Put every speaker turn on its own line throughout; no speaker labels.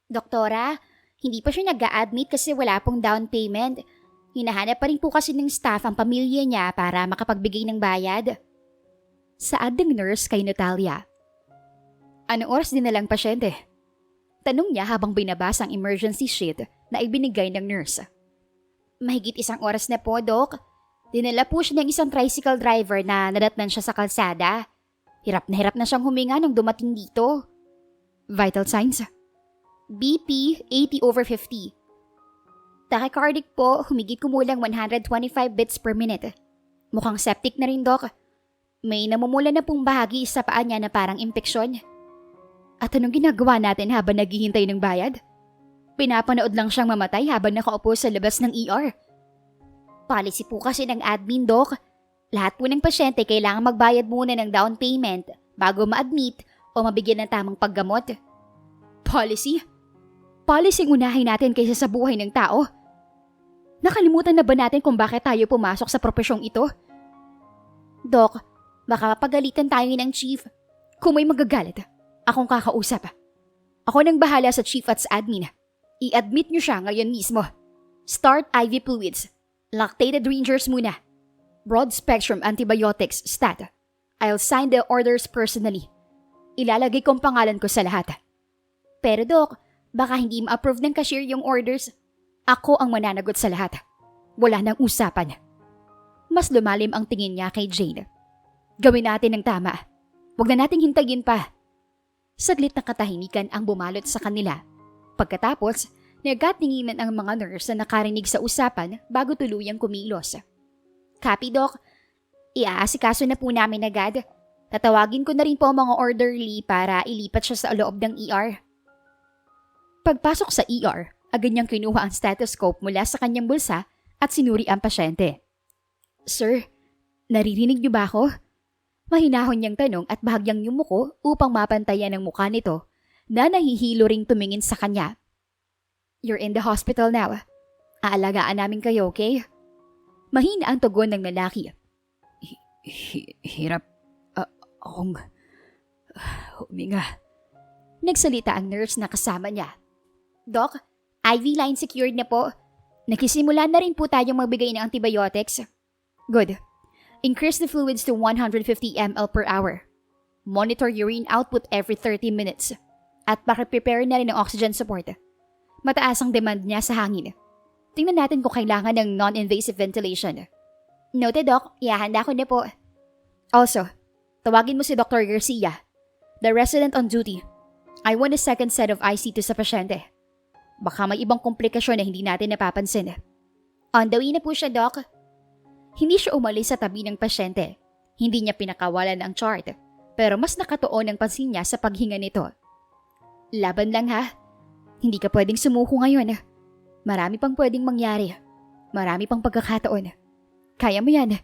Doktora, hindi pa siya nag-a-admit kasi wala pong down payment. Hinahanap pa rin po kasi ng staff ang pamilya niya para makapagbigay ng bayad. Saad ng nurse kay Natalia. Anong oras din nalang pasyente? Tanong niya habang binabasa ang emergency sheet na ibinigay ng nurse. Mahigit 1 oras na po, Dok. Dinala po siya ng isang tricycle driver na nadatnan siya sa kalsada. Hirap na siyang huminga nung dumating dito. Vital signs? BP 80/50. Tachycardic po, humigit kumulang 125 beats per minute. Mukhang septic na rin, Doc. May namumula na pong bahagi sa paa niya na parang impeksyon. At anong ginagawa natin habang naghihintay ng bayad? Pinapanood lang siyang mamatay habang nakaupo sa labas ng ER. Policy po kasi ng admin, Doc. Lahat po ng pasyente kailangan magbayad muna ng down payment bago ma-admit o mabigyan ng tamang paggamot. Policy? Policy ang unahin natin kaysa sa buhay ng tao. Nakalimutan na ba natin kung bakit tayo pumasok sa propesyong ito? Doc, baka pagalitan tayo ng chief. Kung may magagalit, akong kakausap. Ako nang bahala sa chief at sa admin. I-admit niyo siya ngayon mismo. Start IV fluids. Lactated Rangers muna. Broad spectrum antibiotics, stat. I'll sign the orders personally. Ilalagay kong pangalan ko sa lahat. Pero Doc, baka hindi ma-approve ng cashier yung orders. Ako ang mananagot sa lahat. Wala nang usapan. Mas lumalim ang tingin niya kay Jane. Gawin natin ang tama. Huwag na nating hintayin pa. Saglit na katahimikan ang bumalot sa kanila. Pagkatapos, nagkatinginan ang mga nurse na nakarinig sa usapan bago tuluyang kumilos. Copy, Doc. Iaasikaso na po namin agad. Tatawagin ko na rin po ang mga orderly para ilipat siya sa loob ng ER. Pagpasok sa ER, agad niyang kinuha ang stethoscope mula sa kanyang bulsa at sinuri ang pasyente. Sir, naririnig niyo ba ako? Mahinahon niyang tanong at bahagyang yumuko upang mapantayan ang mukha nito na nahihilo ring tumingin sa kanya. You're in the hospital now. Aalagaan namin kayo, okay? Mahina ang tugon ng lalaki.
Hirap akong huminga.
Nagsalita ang nurse na kasama niya. Doc, IV line secured na po. Nagsisimula na rin po tayong magbigay ng antibiotics. Good. Increase the fluids to 150 ml per hour. Monitor urine output every 30 minutes. At paki-prepare na rin ng oxygen support. Mataas ang demand niya sa hangin. Tingnan natin kung kailangan ng non-invasive ventilation. Noted, Doc. Ihahanda ko na po. Also, tawagin mo si Dr. Garcia, the resident on duty. I want a second set of IC2 sa pasyente. Baka may ibang komplikasyon na hindi natin napapansin. On the way na po siya, Doc. Hindi siya umalis sa tabi ng pasyente. Hindi niya pinakawalan ang chart, pero mas nakatuon ang pansin niya sa paghinga nito. Laban lang ha. Hindi ka pwedeng sumuko ngayon. Marami pang pwedeng mangyari. Marami pang pagkakataon. Kaya mo yan.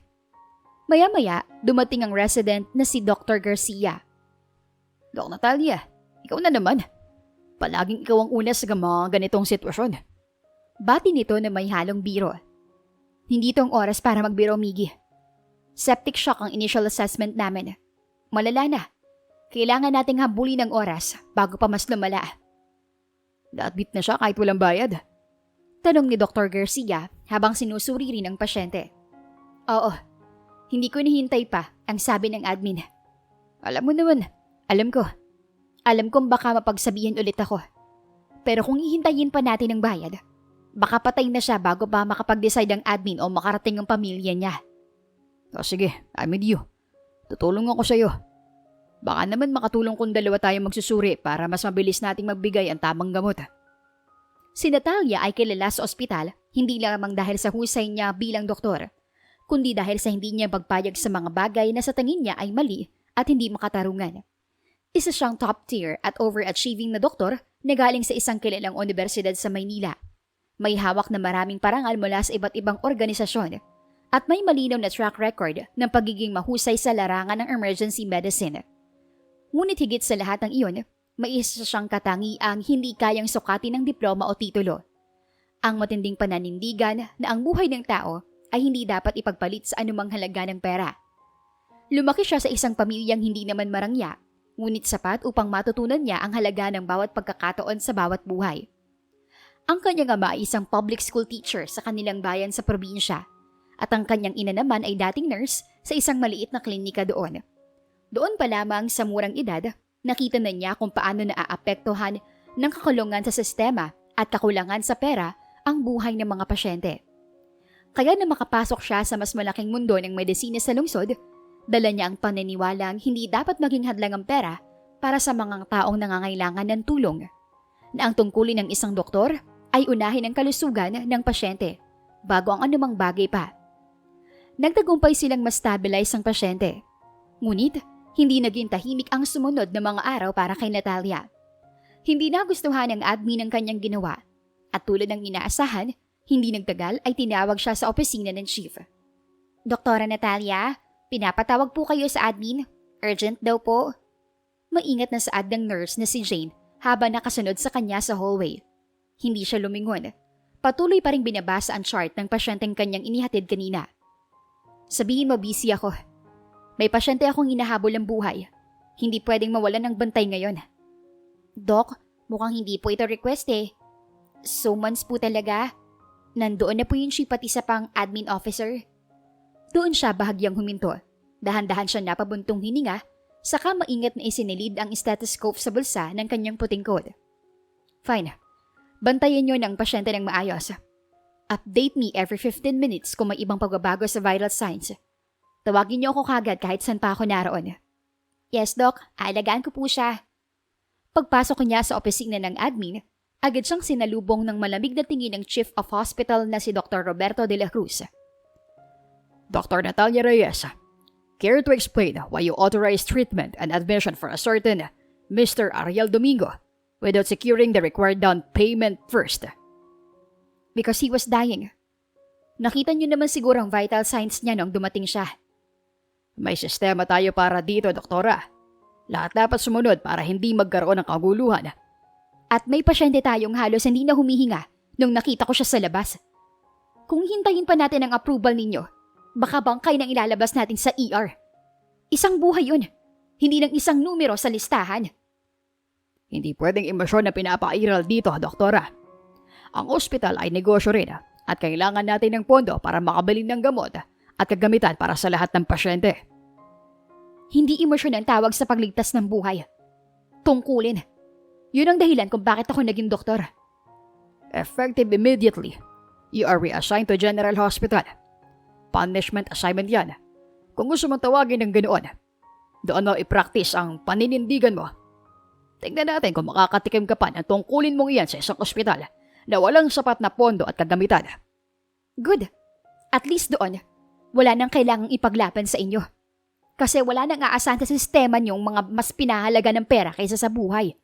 Maya-maya, dumating ang resident na si Dr. Garcia.
Doc Natalia, ikaw na naman. Palaging ikaw ang una sa mga ganitong sitwasyon.
Bati nito na may halong biro. Hindi itong oras para magbiro, Miggy. Septic shock ang initial assessment namin. Malala na. Kailangan nating habulin ng oras bago pa mas lumala.
Na-admit na siya kahit walang bayad?
Tanong ni Dr. Garcia habang sinusuri rin ang pasyente. Oo. Hindi ko nihintay pa ang sabi ng admin.
Alam mo naman.
Alam ko. Alam kong baka mapagsabihin ulit ako. Pero kung ihintayin pa natin ang bayad, baka patay na siya bago pa makapag-decide ang admin o makarating ang pamilya niya.
Sige, I'm with you. Tutulong ako sa'yo. Baka naman makatulong kung dalawa tayo magsusuri para mas mabilis nating magbigay ang tamang gamot.
Si Natalia ay kilala sa ospital hindi lamang dahil sa husay niya bilang doktor, kundi dahil sa hindi niya pagpayag sa mga bagay na sa tingin niya ay mali at hindi makatarungan. Isa siyang top tier at overachieving na doktor na galing sa isang kilalang universidad sa Maynila. May hawak na maraming parangal mula sa iba't ibang organisasyon at may malinaw na track record ng pagiging mahusay sa larangan ng emergency medicine. Ngunit higit sa lahat ng iyon, may isa siyang katangiang hindi kayang sukatin ng diploma o titulo. Ang matinding pananindigan na ang buhay ng tao ay hindi dapat ipagpalit sa anumang halaga ng pera. Lumaki siya sa isang pamilyang hindi naman marangya, ngunit sapat upang matutunan niya ang halaga ng bawat pagkakataon sa bawat buhay. Ang kanyang ama ay isang public school teacher sa kanilang bayan sa probinsya, at ang kanyang ina naman ay dating nurse sa isang maliit na klinika doon. Doon pa lamang sa murang edad, nakita na niya kung paano naaapektuhan ng kakulungan sa sistema at kakulangan sa pera ang buhay ng mga pasyente. Kaya na makapasok siya sa mas malaking mundo ng medisina sa lungsod, dala niya ang paniniwalang hindi dapat maging hadlang ang pera para sa mga taong nangangailangan ng tulong, na ang tungkulin ng isang doktor ay unahin ang kalusugan ng pasyente bago ang anumang bagay pa. Nagtagumpay silang ma-stabilize ang pasyente. Ngunit, hindi naging tahimik ang sumunod na mga araw para kay Natalia. Hindi nagustuhan ng admin ang kanyang ginawa, at tulad ng inaasahan, hindi nagtagal ay tinawag siya sa opisina ng chief. Doktora Natalia, pinapatawag po kayo sa admin. Urgent daw po. Maingat na saad ng nurse na si Jane habang nakasunod sa kanya sa hallway. Hindi siya lumingon. Patuloy pa rin binabasa ang chart ng pasyenteng kanyang inihatid kanina. Sabihin mo, busy ako. May pasyente akong hinahabol ang buhay. Hindi pwedeng mawalan ng bantay ngayon. Doc, mukhang hindi po ito request eh. So months po talaga. Nandoon na po yung chief pati sa pang admin officer. Doon siya bahagyang huminto. Dahan-dahan siya napabuntong hininga, saka maingat na isinilid ang stethoscope sa bulsa ng kanyang puting coat. Fine. Bantayan niyo ng pasyente ng maayos. Update me every 15 minutes kung may ibang pagbabago sa vital signs. Tawagin niyo ako kagad kahit saan pa ako naroon. Yes, Doc. Aalagaan ko po siya. Pagpasok niya sa opisina ng admin, agad siyang sinalubong ng malamig na tingin ng Chief of Hospital na si Dr. Roberto de la Cruz.
Dr. Natalia Reyes, care to explain why you authorized treatment and admission for a certain Mr. Ariel Domingo without securing the required down payment first?
Because he was dying. Nakita niyo naman siguro ang vital signs niya noong dumating siya.
May sistema tayo para dito, doktora. Lahat dapat sumunod para hindi magkaroon ng kaguluhan.
At may pasyente tayong halos hindi na humihinga nung nakita ko siya sa labas. Kung hintayin pa natin ang approval ninyo, baka bangkay nang ilalabas natin sa ER. Isang buhay yun, hindi lang isang numero sa listahan.
Hindi pwedeng emosyon na pinapairal dito, doktora. Ang ospital ay negosyo rin at kailangan natin ng pondo para makabili ng gamot at kagamitan para sa lahat ng pasyente.
Hindi emosyon ang tawag sa pagligtas ng buhay. Tungkulin. Yun ang dahilan kung bakit ako naging doktor.
Effective immediately. You are reassigned to General Hospital. Punishment assignment yan. Kung gusto mong tawagin ng ganoon, doon mo i-practice ang paninindigan mo. Tingnan natin kung makakatikim ka pa ng tungkulin mong iyan sa isang ospital na walang sapat na pondo at kagamitan.
Good. At least doon, wala nang kailangang ipaglaban sa inyo. Kasi wala nang aasahan sa sistema niyong mga mas pinahalaga ng pera kaysa sa buhay.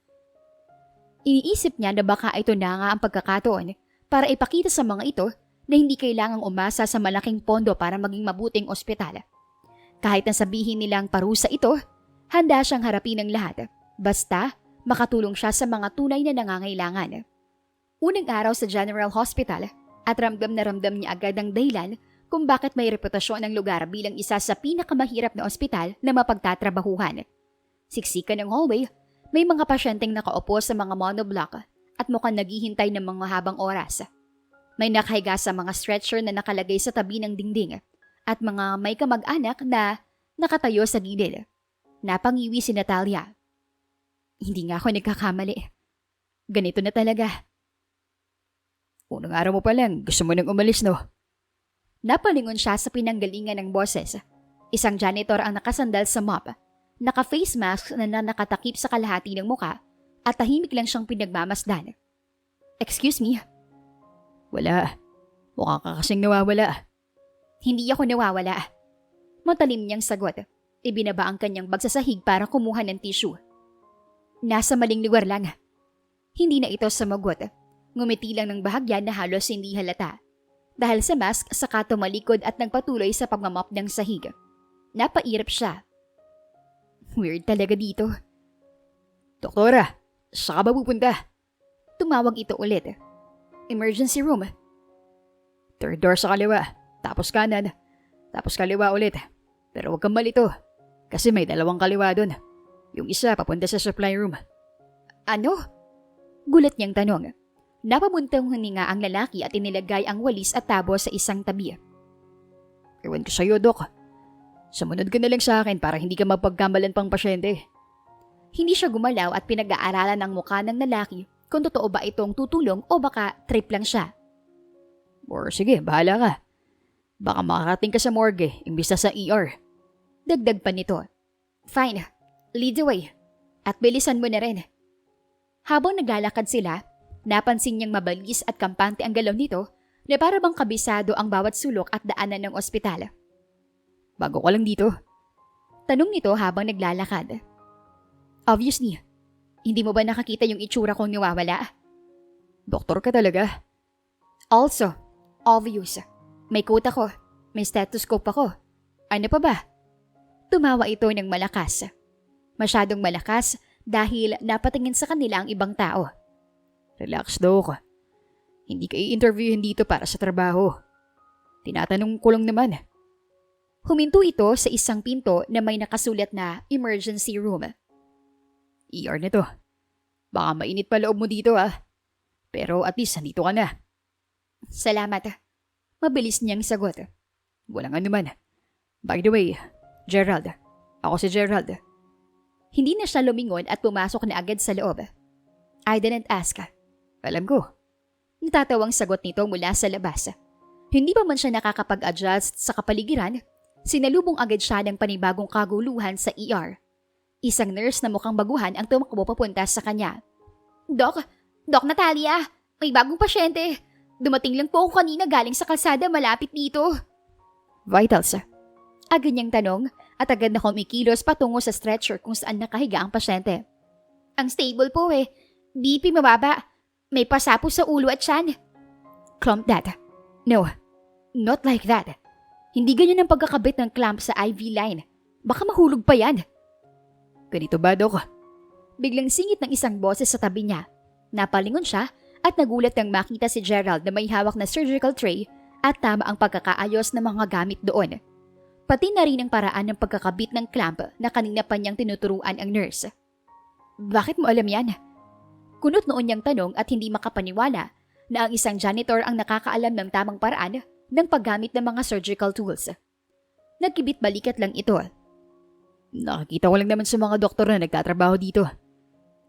Iniisip niya na baka ito na nga ang pagkakataon para ipakita sa mga ito na hindi kailangang umasa sa malaking pondo para maging mabuting ospital. Kahit na sabihin nilang parusa ito, handa siyang harapin ang lahat. Basta, makatulong siya sa mga tunay na nangangailangan. Unang araw sa General Hospital at ramdam na ramdam niya agad ang dahilan kung bakit may reputasyon ang lugar bilang isa sa pinakamahirap na ospital na mapagtatrabahuhan. Siksikan ng hallway, may mga pasyenteng nakaupo sa mga monoblock at mukhang naghihintay ng mga habang oras. May nakahiga sa mga stretcher na nakalagay sa tabi ng dingding at mga may kamag-anak na nakatayo sa gilid. Napangiwi si Natalia. Hindi nga ako nagkakamali. Ganito na talaga.
Unang araw mo pa lang, gusto mo nang umalis, no?
Napalingon siya sa pinanggalingan ng boses. Isang janitor ang nakasandal sa mop, naka-face mask na nakatakip sa kalahati ng muka at tahimik lang siyang pinagmamasdan. Excuse me?
Wala. Mukha ka kasing nawawala.
Hindi ako nawawala. Matalim niyang sagot. Ibinaba ang kanyang bag sa sahig para kumuha ng tissue. Nasa maling lugar lang. Hindi na ito sumagot. Ngumiti lang ng bahagya na halos hindi halata. Dahil sa mask, saka tumalikod at nagpatuloy sa pagmamop ng sahig. Napairap siya. Weird talaga dito.
Doktora, saan ka ba pupunta?
Tumawag ito ulit. Emergency room.
Third door sa kaliwa, tapos kanan, tapos kaliwa ulit. Pero huwag kang malito, kasi may dalawang kaliwa dun. Yung isa papunta sa supply room.
Ano? Gulat niyang tanong. Napabuntang huninga ang lalaki at inilagay ang walis at tabo sa isang tabi.
Ewan ko sa'yo, Dok. Sumunod ka na lang sa akin para hindi ka mapagkamalan pang pasyente.
Hindi siya gumalaw at pinag-aaralan ang mukha ng lalaki kung totoo ba itong tutulong o baka trip lang siya.
Or sige, bahala ka. Baka makarating ka sa morgue imbis na sa ER.
Dagdag pa nito. Fine, lead the way. At bilisan mo na rin. Habang naglalakad sila, napansin niyang mabilis at kampante ang galaw nito na para bang kabisado ang bawat sulok at daanan ng ospital.
Bago ka lang dito.
Tanong nito habang naglalakad. Obviously, hindi mo ba nakakita yung itsura kong nawawala?
Doktor ka talaga?
Also, obvious. May coat ako, may stethoscope ako. Ano pa ba? Tumawa ito ng malakas. Masyadong malakas dahil napatingin sa kanila ang ibang tao.
Relax, Dok. Hindi ka i-interviewin dito para sa trabaho. Tinatanong ko lang naman.
Huminto ito sa isang pinto na may nakasulat na emergency room.
ER na to. Baka mainit pa loob mo dito Pero at least nandito ka na.
Salamat. Mabilis niyang sagot.
Walang anuman. By the way, Gerald. Ako si Gerald.
Hindi na siya lumingon at pumasok na agad sa loob. I didn't ask.
Alam ko.
Natatawang sagot nito mula sa labas. Hindi pa man siya nakakapag-adjust sa kapaligiran, sinalubong agad siya ng panibagong kaguluhan sa ER. Isang nurse na mukhang baguhan ang tumakbo papunta sa kanya. Doc Natalia, may bagong pasyente. Dumating lang po ako kanina galing sa kalsada malapit dito.
Vitals.
Agad niyang tanong at agad na kumikilos patungo sa stretcher kung saan nakahiga ang pasyente. Ang stable po BP mababa. May pasapo sa ulo at tiyan. Clamp that. No, not like that. Hindi ganyan ang pagkakabit ng clamp sa IV line. Baka mahulog pa yan.
Ganito ba, Dok?
Biglang singit ng isang boses sa tabi niya. Napalingon siya at nagulat nang makita si Gerald na may hawak na surgical tray at tama ang pagkakaayos ng mga gamit doon. Pati na rin ang paraan ng pagkakabit ng clamp na kanina pa niyang tinuturuan ang nurse. Bakit mo alam yan? Kunot noon niyang tanong at hindi makapaniwala na ang isang janitor ang nakakaalam ng tamang paraan ng paggamit ng mga surgical tools. Nagkibit balikat lang ito.
Nakikita ko lang naman sa mga doktor na nagtatrabaho dito.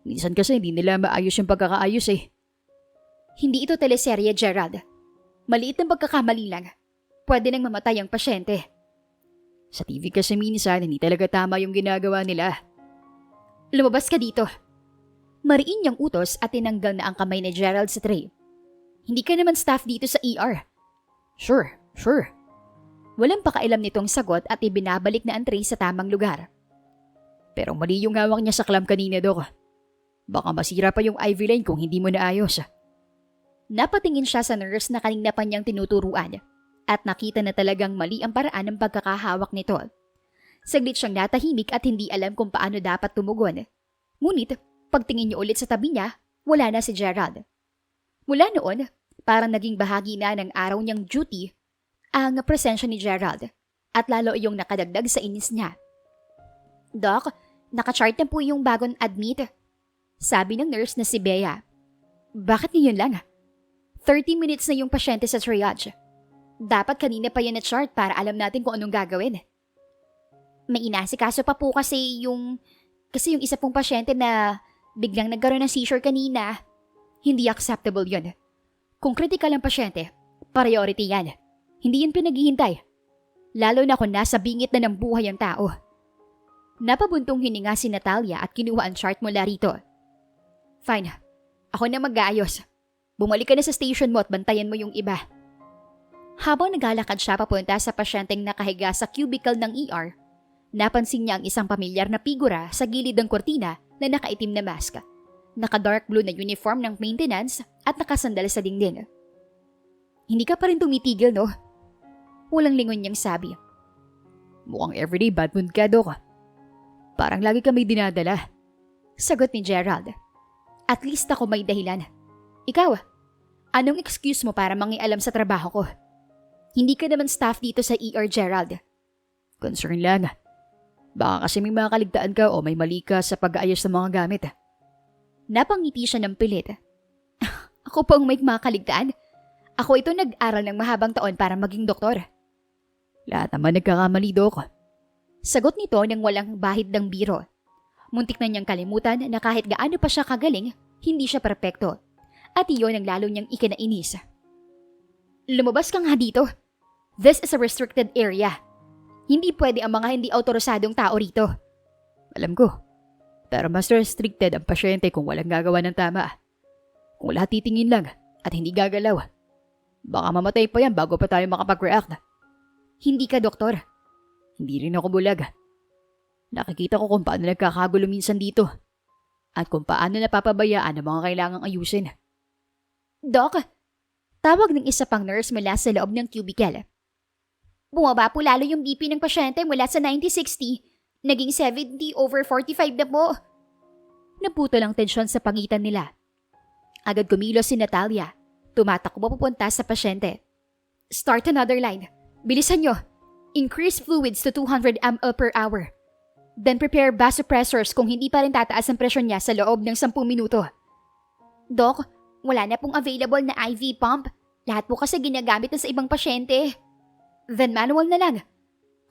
Minsan kasi hindi nila maayos yung pagkakaayos
Hindi ito teleserye, Gerald. Maliit ng pagkakamali lang. Pwede nang mamatay ang pasyente.
Sa TV kasi minsan hindi talaga tama yung ginagawa nila.
Lumabas ka dito. Mariin niyang utos at tinanggal na ang kamay ni Gerald sa tray. Hindi ka naman staff dito sa ER.
Sure.
Walang pakailam nitong sagot at ibinabalik na ang tray sa tamang lugar.
Pero mali yung hawak niya sa clamp kanina, Dok. Baka masira pa yung IV line kung hindi mo naayos.
Napatingin siya sa nurse na kanina pa niyang tinuturuan at nakita na talagang mali ang paraan ng pagkakahawak nito. Saglit siyang natahimik at hindi alam kung paano dapat tumugon. Ngunit, pagtingin niya ulit sa tabi niya, wala na si Gerald. Mula noon, parang naging bahagi na ng araw niyang duty ang presensya ni Gerald at lalo yung nakadagdag sa inis niya. Doc, nakachart na po yung bagong admit. Sabi ng nurse na si Bea. Bakit ngayon lang? 30 minutes na yung pasyente sa triage. Dapat kanina pa yan na chart para alam natin kung anong gagawin. May inasikaso pa po kasi yung isa pong pasyente na biglang nagkaroon ng seizure kanina. Hindi acceptable yun. Kung critical ang pasyente, priority yan. Hindi yun pinaghihintay. Lalo na kung nasa bingit na ng buhay ang tao. Napabuntong hininga si Natalia at kinuha ang chart mula rito. Fine. Ako na mag-aayos. Bumalik ka na sa station mo at bantayan mo yung iba. Habang naglalakad siya papunta sa pasyenteng nakahiga sa cubicle ng ER, napansin niya ang isang pamilyar na figura sa gilid ng kortina na nakaitim na mask. Naka-dark blue na uniform ng maintenance at nakasandal sa dingding. Hindi ka pa rin tumitigil, no? Walang lingon niyang sabi.
Mukhang everyday bad mood ka, Dok. Parang lagi ka may dinadala.
Sagot ni Gerald. At least ako may dahilan. Ikaw, anong excuse mo para mangialam sa trabaho ko? Hindi ka naman staff dito sa ER, Gerald.
Concern lang. Baka kasi may makaligtaan ka o may mali ka sa pag-aayos ng mga gamit.
Napangiti siya ng pilit. Ako po ang may makaligtaan. Ako ito nag-aral ng mahabang taon para maging doktor.
Lahat naman nagkakamali, Dok.
Sagot nito nang walang bahid ng biro. Muntik na niyang kalimutan na kahit gaano pa siya kagaling, hindi siya perpekto. At iyon ang lalo niyang ikinainis. Lumabas ka nga dito. This is a restricted area. Hindi pwede ang mga hindi autorisadong tao rito.
Alam ko. Pero mas restricted ang pasyente kung walang gagawa ng tama. Kung lahat titingin lang at hindi gagalaw, baka mamatay pa yan bago pa tayo makapag-react.
Hindi ka doktor.
Hindi rin ako bulag. Nakikita ko kung paano nagkakagulo minsan dito at kung paano napapabayaan ang mga kailangang ayusin.
Doc, tawag ng isa pang nurse mula sa loob ng cubicle. Bumaba po lalo yung BP ng pasyente mula sa 90-60. Naging 70/45 na po. Naputo lang tensyon sa pagitan nila. Agad kumilos si Natalia. Tumatakbo papunta sa pasyente. Start another line. Bilisan nyo. Increase fluids to 200 ml per hour. Then prepare vasopressors kung hindi pa rin tataas ang presyon niya sa loob ng 10 minuto. Doc, wala na pong available na IV pump. Lahat po kasi ginagamit na sa ibang pasyente. Then manual na lang.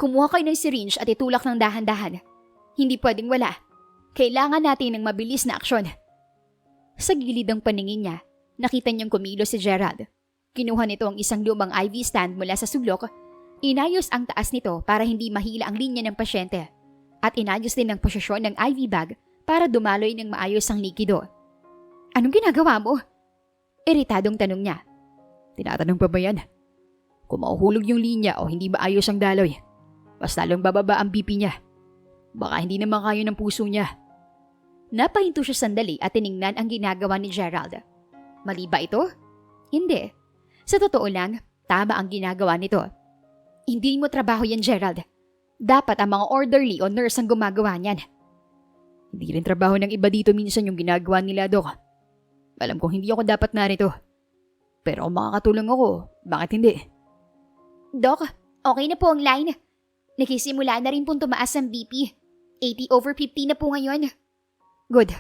Kumuha kayo ng syringe at itulak ng dahan-dahan. Hindi pwedeng wala. Kailangan natin ng mabilis na aksyon. Sa gilid ng paningin niya, nakita niyang kumilos si Gerald. Kinuha nito ang isang lumang IV stand mula sa sulok. Inayos ang taas nito para hindi mahila ang linya ng pasyente. At inayos din ang posisyon ng IV bag para dumaloy ng maayos ang likido. Anong ginagawa mo? Iritadong tanong niya.
Tinatanong pa ba yan? Kung mauhulog yung linya o hindi maayos ang daloy, mas lalong bababa ang BP niya. Baka hindi naman kaya ng puso niya.
Napahinto siya sandali at tiningnan ang ginagawa ni Gerald. Mali ba ito? Hindi. Sa totoo lang, tama ang ginagawa nito. Hindi mo trabaho yan, Gerald. Dapat ang mga orderly o nurse ang gumagawa niyan.
Hindi rin trabaho ng iba dito minsan yung ginagawa nila, Dok. Alam kong hindi ako dapat narito. Pero kung makakatulong ako, bakit hindi?
Doc, okay na po ang line. Nakisimula na rin pong tumaas ang BP. 80/50 na po ngayon. Good.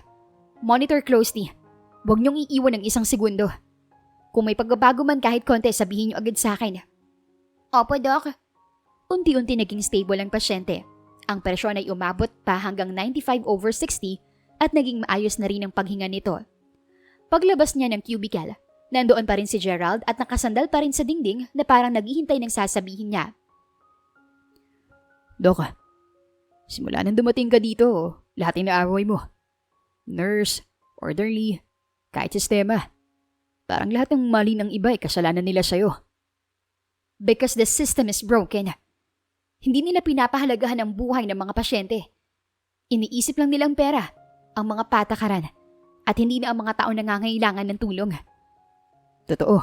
Monitor closely. Huwag niyong iiwan ng 1 segundo. Kung may pagbabago man kahit konti, sabihin niyo agad sa akin. Opo, Doc. Unti-unti naging stable ang pasyente. Ang presyon ay umabot pa hanggang 95/60 at naging maayos na rin ang paghinga nito. Paglabas niya ng cubicle, nandoon pa rin si Gerald at nakasandal pa rin sa dingding na parang naghihintay ng sasabihin niya.
Dok, simula nang dumating ka dito, lahat inaaway mo. Nurse, orderly, kahit sistema. Parang lahat ng mali ng iba ay kasalanan nila sa'yo.
Because the system is broken. Hindi nila pinapahalagahan ang buhay ng mga pasyente. Iniisip lang nilang pera, ang mga patakaran, at hindi na ang mga tao nangangailangan ng tulong.
Totoo.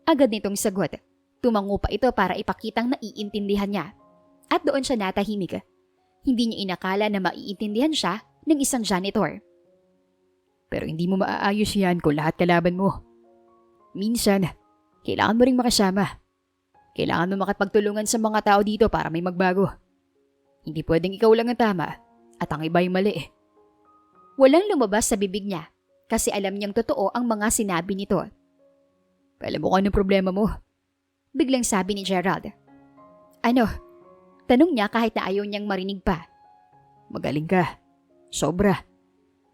Agad nitong sagot. Tumango pa ito para ipakitang naiintindihan niya. At doon siya natahimik. Hindi niya inakala na maiintindihan siya ng isang janitor.
Pero hindi mo maaayos yan kung lahat kalaban mo. Minsan, kailangan mo ring makasama. Kailangan mo makipagtulungan sa mga tao dito para may magbago. Hindi pwedeng ikaw lang ang tama at ang iba ay mali.
Walang lumabas sa bibig niya kasi alam niyang totoo ang mga sinabi nito.
Alam mo kung anong problema mo?
Biglang sabi ni Gerald. Ano? Tanong niya kahit na ayaw niyang marinig pa.
Magaling ka. Sobra.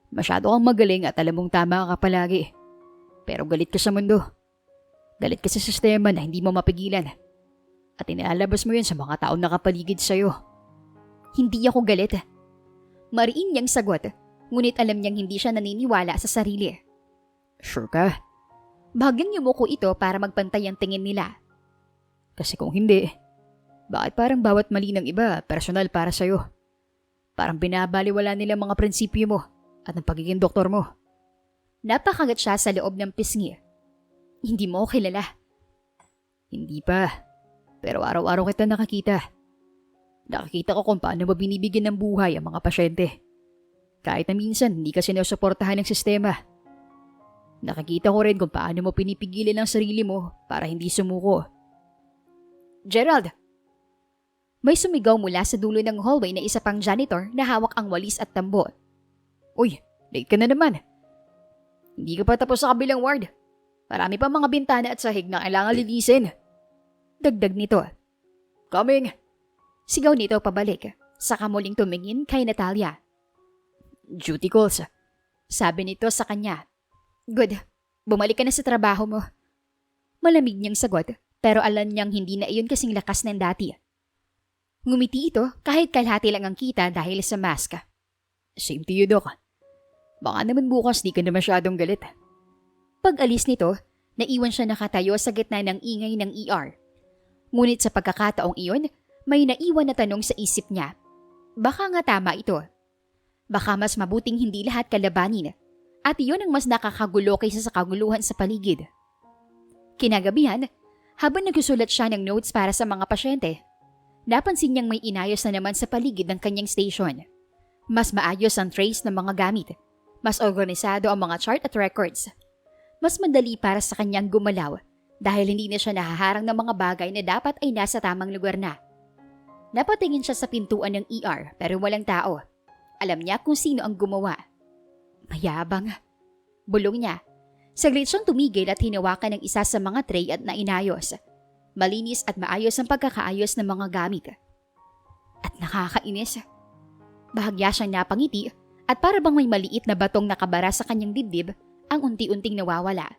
Masyado kang magaling at alam mong tama ka palagi. Pero galit ka sa mundo. Galit ka sa sistema na hindi mo mapigilan. At inaalabas mo yun sa mga taong nakapaligid sa'yo.
Hindi ako galit. Mariin niyang sagot, ngunit alam niyang hindi siya naniniwala sa sarili.
Sure ka?
Bahagyang yumuko ito para magpantay ang tingin nila.
Kasi kung hindi, bakit parang bawat mali ng iba personal para sa'yo? Parang binabaliwala nila mga prinsipyo mo at ang pagiging doktor mo.
Napakagat siya sa loob ng pisngi. Hindi mo kilala.
Hindi pa. Pero araw-araw kita nakakita. Nakakita ko kung paano mo binibigyan ng buhay ang mga pasyente. Kahit na minsan hindi ka sinusuportahan ng sistema. Nakakita ko rin kung paano mo pinipigilan ang sarili mo para hindi sumuko.
Gerald! May sumigaw mula sa dulo ng hallway na isa pang janitor na hawak ang walis at tambo.
Uy, late ka na naman. Hindi ka pa tapos sa kabilang ward. Marami pa mga bintana at sahig na kailangan linisin.
Dagdag nito.
Coming!
Sigaw nito pabalik. Saka muling tumingin kay Natalia.
Duty calls.
Sabi nito sa kanya. Good. Bumalik ka na sa trabaho mo. Malamig niyang sagot, pero alam niyang hindi na iyon kasing lakas ng dati. Ngumiti ito kahit kalahati lang ang kita dahil sa mask.
Same to you, Doc. Baka naman bukas di ka na masyadong galit.
Pag alis nito, naiwan siya nakatayo sa gitna ng ingay ng ER. Ngunit sa pagkakataong iyon, may naiwan na tanong sa isip niya. Baka nga tama ito. Baka mas mabuting hindi lahat kalabanin. At iyon ang mas nakakagulo kaysa sa kaguluhan sa paligid. Kinagabihan, habang nagsusulat siya ng notes para sa mga pasyente, napansin niyang may inayos na naman sa paligid ng kanyang station. Mas maayos ang trace ng mga gamit. Mas organisado ang mga chart at records. Mas madali para sa kanyang gumalaw dahil hindi na siya nahaharang ng mga bagay na dapat ay nasa tamang lugar na. Napatingin siya sa pintuan ng ER pero walang tao. Alam niya kung sino ang gumawa. Mayabang. Bulong niya. Saglit siyang tumigil at hinawakan ng isa sa mga tray at nainayos. Malinis at maayos ang pagkakaayos ng mga gamit. At nakakainis. Bahagya siyang napangiti at para bang may maliit na batong nakabara sa kanyang dibdib ang unti-unting nawawala.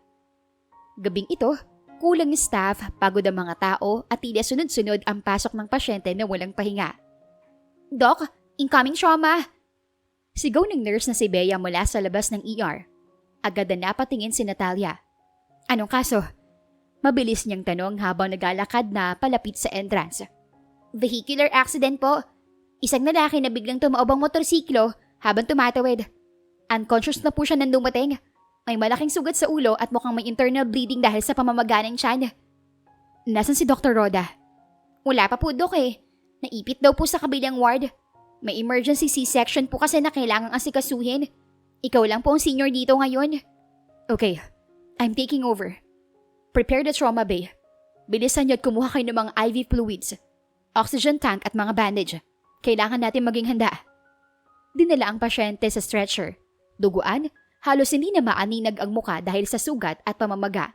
Gabing ito, kulang ng staff, pagod ang mga tao at tila sunod-sunod ang pasok ng pasyente na walang pahinga. Doc, incoming trauma! Sigaw ng nurse na si Bea mula sa labas ng ER. Agad na napatingin si Natalia. Anong kaso? Mabilis niyang tanong habang naglalakad na palapit sa entrance. Vehicular accident po. Isang lalaki na biglang tumaob ang motorsiklo habang tumatawid. Unconscious na po siya nang dumating. May malaking sugat sa ulo at mukhang may internal bleeding dahil sa pamamaga ng tiyan. Nasaan si Dr. Roda? Wala pa po, Dok eh. Naipit daw po sa kabilang ward. May emergency C-section po kasi na kailangang asikasuhin. Ikaw lang po ang senior dito ngayon. Okay, I'm taking over. Prepare the trauma bay. Bilisan niyo at kumuha kayo ng mga IV fluids, oxygen tank at mga bandage. Kailangan natin maging handa. Dinala ang pasyente sa stretcher. Duguan, halos hindi na maaninag ang muka dahil sa sugat at pamamaga.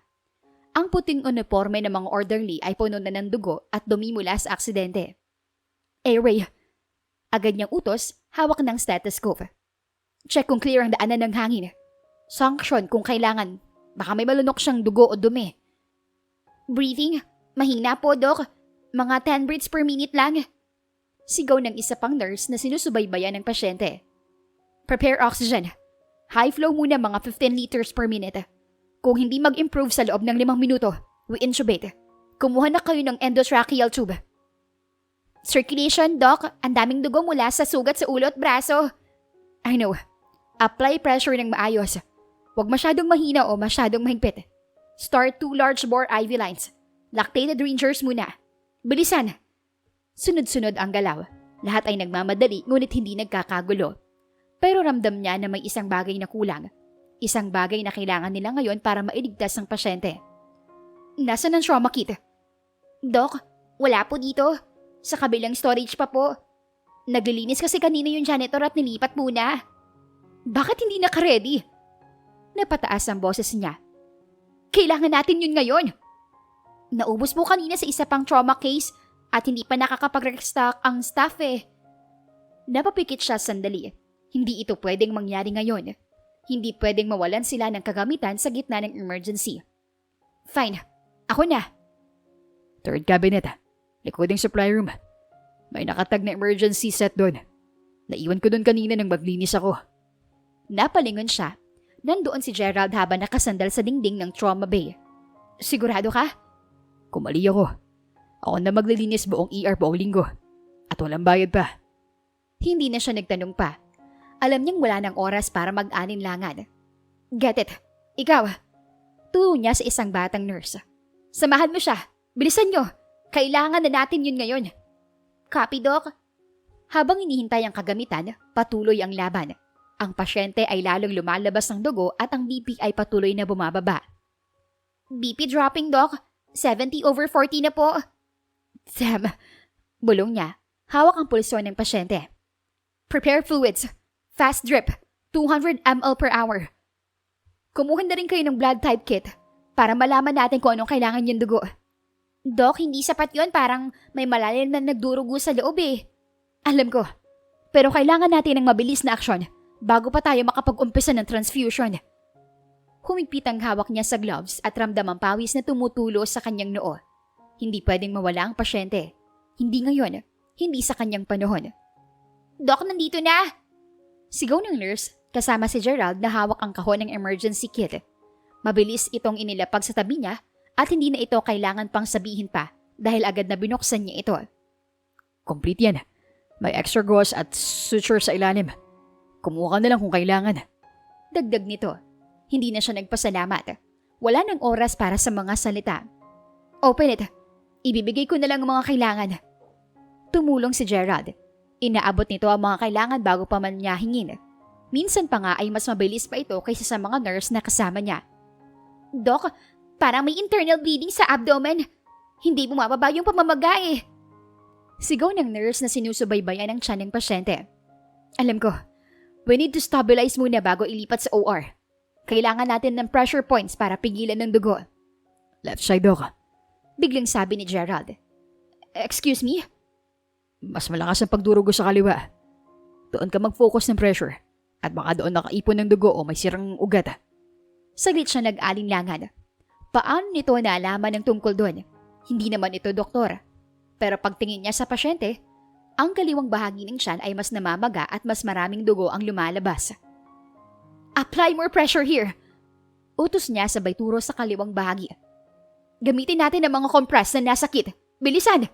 Ang puting uniforme ng mga orderly ay puno na ng dugo at dumi mula sa aksidente. Airway. Agad niyang utos, hawak ng stethoscope. Check kung clear ang daanan ng hangin. Sanction kung kailangan. Baka may malunok siyang dugo o dumi. Breathing? Mahina po, Doc. Mga 10 breaths per minute lang. Sigaw ng isa pang nurse na sinusubaybayan ng pasyente. Prepare oxygen. High flow muna mga 15 liters per minute. Kung hindi mag-improve sa loob ng 5 minuto, we intubate. Kumuha na kayo ng endotracheal tube. Circulation, Doc. Ang daming dugo mula sa sugat sa ulo at braso. I know. Apply pressure ng maayos. Huwag masyadong mahina o masyadong mahigpit. Start 2 large bore IV lines. Lactated dringers muna. Bilisan. Sunod-sunod ang galaw. Lahat ay nagmamadali ngunit hindi nagkakagulo. Pero ramdam niya na may isang bagay na kulang. Isang bagay na kailangan nila ngayon para mailigtas ang pasyente. Nasaan ang trauma kit? Doc, wala po dito. Sa kabilang storage pa po. Naglilinis kasi kanina yung janitor at nilipat muna. Bakit hindi naka-ready? Napataas ang boses niya. Kailangan natin yun ngayon. Naubos po kanina sa isa pang trauma case at hindi pa nakakapag-restock ang staff eh. Napapikit siya sandali. Hindi ito pwedeng mangyari ngayon. Hindi pwedeng mawalan sila ng kagamitan sa gitna ng emergency. Fine. Ako na.
Third cabinet. Likod ng supply room. May nakatag na emergency set doon. Naiwan ko doon kanina nang maglinis ako.
Napalingon siya. Nandoon si Gerald habang nakasandal sa dingding ng trauma bay. Sigurado ka?
Kumali ako. Ako na maglilinis buong ER buong linggo. At walang bayad pa.
Hindi na siya nagtanong pa. Alam niyang wala ng oras para mag-alinlangan. Get it. Ikaw. Tulo niya sa isang batang nurse. Samahan mo siya. Bilisan niyo. Kailangan na natin yun ngayon. Copy, Doc. Habang inihintay ang kagamitan, patuloy ang laban. Ang pasyente ay lalong lumalabas ng dugo at ang BP ay patuloy na bumababa. BP dropping, Doc. 70/40 na po. Damn. Bulong niya Hawak ang pulso ng pasyente. Prepare fluids. Fast drip. 200 ml per hour. Kumuha na rin kayo ng blood type kit para malaman natin kung anong kailangan yung dugo. Doc, hindi sapat yon, parang may malalim na nagdurugo sa loob eh. Alam ko. Pero kailangan natin ng mabilis na aksyon bago pa tayo makapag-umpisa ng transfusion. Humigpit ang hawak niya sa gloves at ramdam ang pawis na tumutulo sa kanyang noo. Hindi pwedeng mawala ang pasyente. Hindi ngayon, hindi sa kanyang panahon. Doc, nandito na! Sigaw ng nurse kasama si Gerald na hawak ang kahon ng emergency kit. Mabilis itong inilapag sa tabi niya at hindi na ito kailangan pang sabihin pa dahil agad na binuksan niya ito.
Complete yan. May extra gauze at suture sa ilalim. Kumuha ka na lang kung kailangan.
Dagdag nito. Hindi na siya nagpasalamat. Wala nang oras para sa mga salita. Open it. Ibibigay ko na lang ang mga kailangan. Tumulong si Gerald. Inaabot nito ang mga kailangan bago pa man niya hingin. Minsan pa nga ay mas mabilis pa ito kaysa sa mga nurse na kasama niya. Doc, parang may internal bleeding sa abdomen. Hindi bumababa yung pamamaga eh. Sigaw ng nurse na sinusubaybayan ang tiyan ng pasyente. Alam ko, we need to stabilize muna bago ilipat sa OR. Kailangan natin ng pressure points para pigilan ng dugo.
Left side, Doc.
Biglang sabi ni Gerald. Excuse me?
Mas malakas ang pagdurugo sa kaliwa. Doon ka mag-focus ng pressure. At baka doon nakaipon ng dugo o may sirang ugat.
Saglit siya nag-alinlangan. Paano nito naalaman ng tungkol doon? Hindi naman ito doktor. Pero pagtingin niya sa pasyente, ang kaliwang bahagi ng tiyan ay mas namamaga at mas maraming dugo ang lumalabas. Apply more pressure here! Utos niya sabay turo sa kaliwang bahagi. Gamitin natin ang mga compress na nasa kit. Bilisan!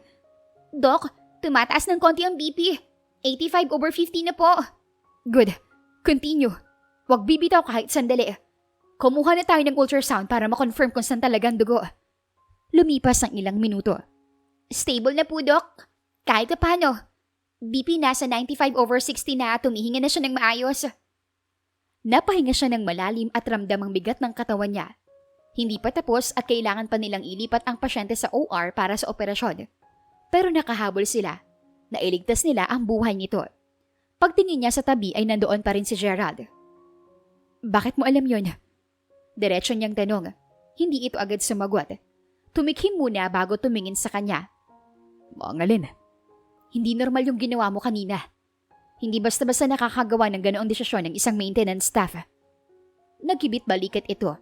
Doc, tumataas ng konti ang BP. 85/50 na po. Good. Continue. Huwag bibitaw kahit sandali. Kumuha na tayo ng ultrasound para makonfirm kung saan talagang dugo. Lumipas ang ilang minuto. Stable na po, Doc. Kahit paano. BP nasa 95/60 na, tumihinga na siya ng maayos. Napahinga siya ng malalim at ramdam ang bigat ng katawan niya. Hindi pa tapos at kailangan pa nilang ilipat ang pasyente sa OR para sa operasyon. Pero nakahabol sila. Nailigtas nila ang buhay nito. Pagtingin niya sa tabi ay nandoon pa rin si Gerald. Bakit mo alam yon? Diretso niyang tanong. Hindi ito agad sumagot. Tumikhim muna bago tumingin sa kanya.
Mangalin.
Hindi normal yung ginawa mo kanina. Hindi basta-basta nakakagawa ng ganoong desisyon ng isang maintenance staff. Nagkibit balikat ito.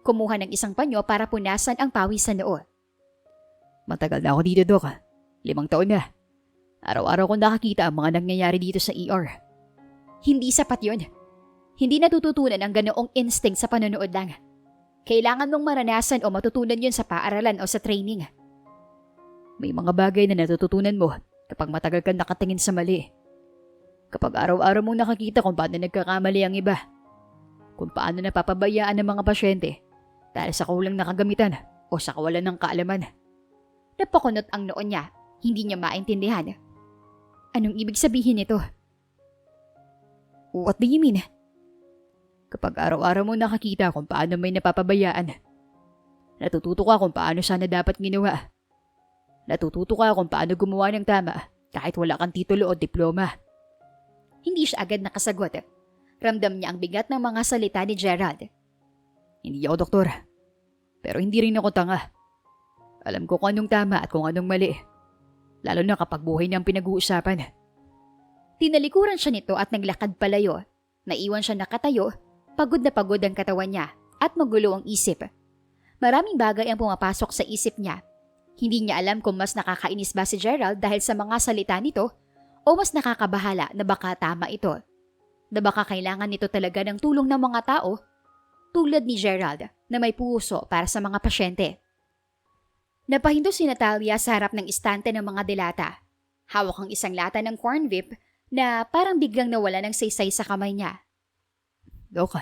Kumuha ng isang panyo para punasan ang pawis sa noo.
Matagal na ako dito, Doc. 5 taon na. Araw-araw ko nakakita ang mga nangyayari dito sa ER.
Hindi sapat yun. Hindi natututunan ang ganoong instinct sa panonood lang. Kailangan mong maranasan o matutunan yun sa paaralan o sa training.
May mga bagay na natututunan mo kapag matagal kang nakatingin sa mali. Kapag araw-araw mong nakakita kung paano nagkakamali ang iba. Kung paano napapabayaan ng mga pasyente dahil sa kulang na kagamitan o sa kawalan ng kaalaman.
Napakunot ang noon niya. Hindi niya maintindihan. Anong ibig sabihin nito?
What do you mean? Kapag araw-araw mo nakakita kung paano may napapabayaan, natututo ka kung paano sana dapat ginawa. Natututo ka kung paano gumawa ng tama kahit wala kang titulo o diploma.
Hindi siya agad nakasagot. Ramdam niya ang bigat ng mga salita ni Gerald.
Hindi ako doktor, pero hindi rin ako tanga. Alam ko kung anong tama at kung anong mali. Lalo na kapag buhay niyang pinag-uusapan.
Tinalikuran siya nito at naglakad palayo. Naiwan siya nakatayo, pagod na pagod ang katawan niya at magulo ang isip. Maraming bagay ang pumapasok sa isip niya. Hindi niya alam kung mas nakakainis ba si Gerald dahil sa mga salita nito o mas nakakabahala na baka tama ito. Na baka kailangan nito talaga ng tulong ng mga tao tulad ni Gerald na may puso para sa mga pasyente. Napahinto si Natalia sa harap ng istante ng mga delata. Hawak ang isang lata ng corn whip na parang biglang nawala ng saysay sa kamay niya.
Doc.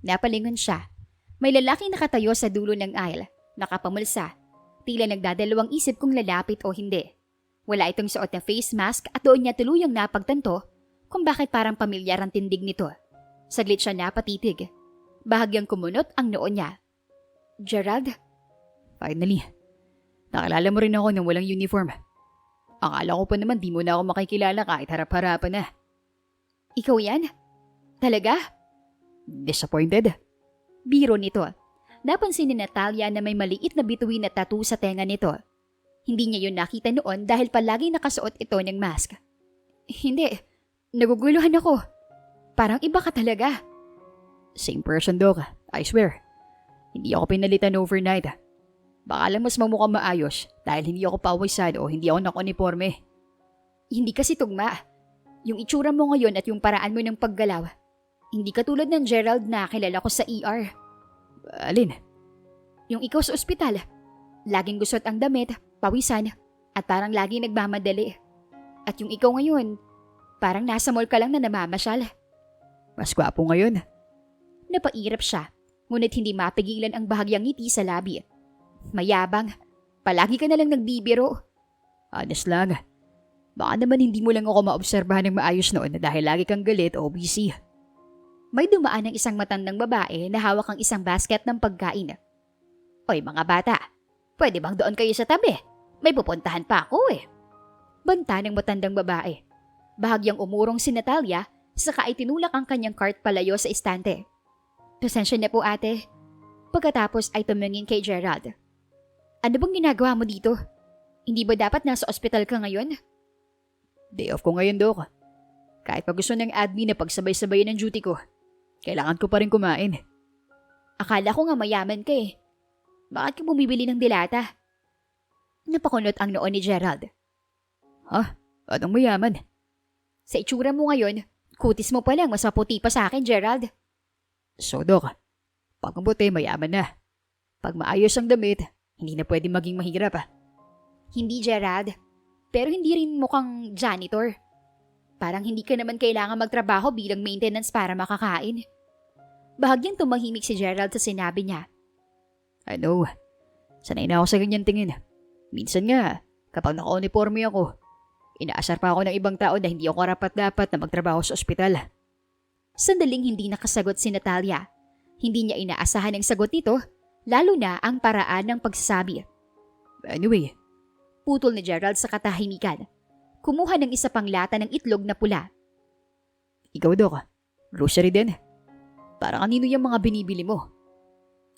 Napalingon siya. May lalaking nakatayo sa dulo ng aisle, nakapamulsa. Tila nagdadalawang isip kung lalapit o hindi. Wala itong suot na face mask at doon niya tuluyang napagtanto kung bakit parang pamilyar ang tindig nito. Saglit siya napatitig. Bahagyang kumunot ang noo niya. Gerald?
Finally. Nakilala mo rin ako nang walang uniform. Akala ko pa naman di mo na ako makikilala kahit harap-harapan na.
Ikaw yan? Talaga?
Disappointed?
Biro nito. Napansin ni Natalia na may maliit na bituin na tattoo sa tenga nito. Hindi niya yun nakita noon dahil palagi nakasuot ito ng mask. Hindi. Naguguluhan ako. Parang iba ka talaga.
Same person, Doc. I swear. Hindi ako pinalitan overnight. Baka lang mas mamukhang maayos dahil hindi ako pawisad o hindi ako nakuniforme.
Hindi kasi tugma. Yung itsura mo ngayon at yung paraan mo ng paggalaw. Hindi katulad ng Gerald na kilala ko sa ER.
Alin?
Yung ikaw sa ospital. Laging gusot ang damit, pawisan, at parang laging nagmamadali. At yung ikaw ngayon, parang nasa mall ka lang na namamasyal.
Mas gwapo ngayon.
Napairap siya, ngunit hindi mapigilan ang bahagyang ngiti sa labi. Mayabang, palagi ka na lang nagbibiro.
Honest lang. Baka naman hindi mo lang ako maobserbahan ng maayos noon dahil lagi kang galit o busy.
May dumaan ng isang matandang babae na hawak ang isang basket ng pagkain. Oy mga bata, pwede bang doon kayo sa tabi? May pupuntahan pa ako eh. Banta ng matandang babae. Bahagyang umurong si Natalia, saka ay tinulak ang kanyang cart palayo sa istante. Pasensya na po ate. Pagkatapos ay tumingin kay Gerald. Ano bang ginagawa mo dito? Hindi ba dapat nasa ospital ka ngayon?
Day off ko ngayon, Doc. Kahit pa gusto ng admin na pagsabay-sabayin ng duty ko, kailangan ko pa rin kumain.
Akala ko nga mayaman ka eh. Bakit ka bumibili ng dilata? Napakunot ang noo ni Gerald.
Ha? Anong mayaman?
Sa itsura mo ngayon, kutis mo pa lang mas maputi pa sa akin, Gerald.
So, Doc, pag mabuti, mayaman na. Pag maayos ang damit, hindi na pwede maging mahirap.
Hindi, Gerald. Pero hindi rin mukhang janitor. Parang hindi ka naman kailangan magtrabaho bilang maintenance para makakain. Bahagyang tumahimik si Gerald sa sinabi niya.
I know. Sanay na ako sa ganyan tingin. Minsan nga, kapag naka-uniforme ako, inaasar pa ako ng ibang tao na hindi ako karapat-dapat na magtrabaho sa ospital.
Sandaling hindi nakasagot si Natalia. Hindi niya inaasahan ang sagot nito, lalo na ang paraan ng pagsasabi.
Anyway,
putol ni Gerald sa katahimikan. Kumuha ng isa pang lata ng itlog na pula.
Ikaw, Doc, grocery din. Para kanino yung mga binibili mo?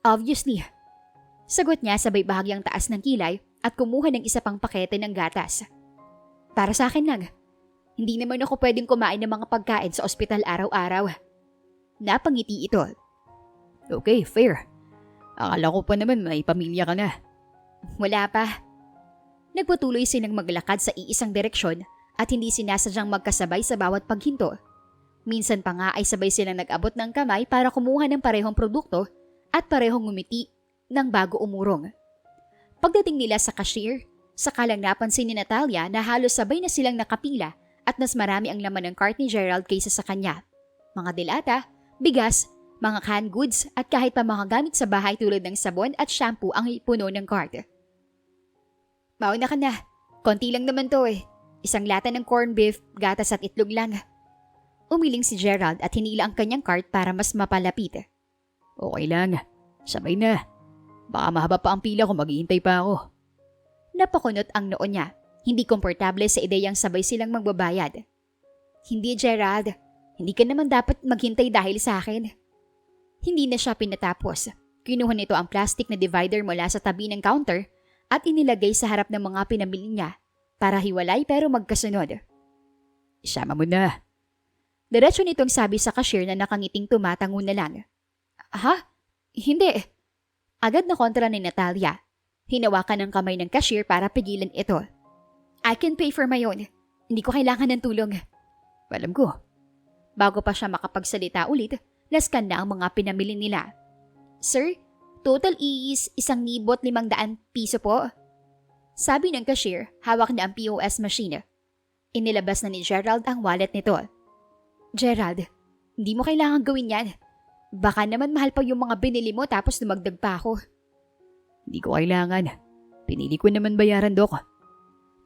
Obviously. Sagot niya sabay bahagyang taas ng kilay at kumuha ng isa pang pakete ng gatas. Para sa akin lang. Hindi naman ako pwedeng kumain ng mga pagkain sa ospital araw-araw. Napangiti ito.
Okay, fair. Akala ko pa naman may pamilya ka na.
Wala pa. Nagpatuloy silang maglakad sa iisang direksyon at hindi sinasadyang magkasabay sa bawat paghinto. Minsan pa nga ay sabay silang nag-abot ng kamay para kumuha ng parehong produkto at parehong ngumiti ng bago umurong. Pagdating nila sa cashier, saka lang napansin ni Natalia na halos sabay na silang nakapila at mas marami ang laman ng cart ni Gerald kaysa sa kanya. Mga dilata, bigas, mga canned goods at kahit pa mga gamit sa bahay tulad ng sabon at shampoo ang puno ng cart. Mauna ka na. Konti lang naman to eh. Isang lata ng corned beef, gatas at itlog lang. Umiling si Gerald at hinila ang kanyang cart para mas mapalapit.
Okay lang. Sabay na. Baka mahaba pa ang pila kung maghihintay pa ako.
Napakunot ang noo niya. Hindi komportable sa ideyang sabay silang magbabayad. Hindi, Gerald. Hindi ka naman dapat maghintay dahil sa akin. Hindi na siya pinatapos. Kinuha nito ang plastic na divider mula sa tabi ng counter at inilagay sa harap ng mga pinamili niya para hiwalay pero magkasunod.
Isama mo na.
Diretso nitong sabi sa cashier na nakangiting tumatango na lang. Ha? Hindi. Agad na kontra ni Natalia. Hinawakan ang kamay ng cashier para pigilan ito. I can pay for my own. Hindi ko kailangan ng tulong.
Alam ko.
Bago pa siya makapagsalita ulit, laskan na ang mga pinamili nila. Sir, total is 1,500 piso po. Sabi ng cashier, hawak na ang POS machine. Inilabas na ni Gerald ang wallet nito. Gerald, hindi mo kailangan gawin yan. Baka naman mahal pa yung mga binili mo tapos dumagdag pa ako.
Hindi ko kailangan. Pinili ko naman bayaran, Doc.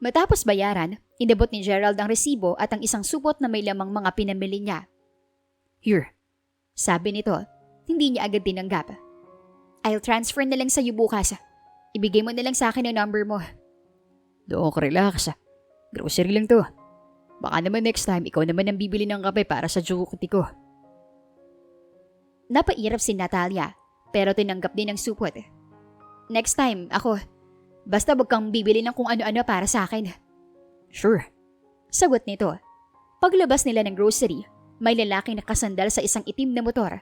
Matapos bayaran, inabot ni Gerald ang resibo at ang isang supot na may lamang mga pinamili niya.
Here.
Sabi nito, hindi niya agad tinanggap. I'll transfer na lang sa'yo bukas. Ibigay mo na lang sa akin ang number mo.
Doc, relax. Grocery lang to. Baka naman next time ikaw naman ang bibili ng kape para sa duty ko.
Napairap si Natalia, pero tinanggap din ang supot. Next time, ako. Basta wag kang bibili ng kung ano-ano para sa akin.
Sure.
Sagot nito. Paglabas nila ng grocery, may lalaking nakasandal sa isang itim na motor.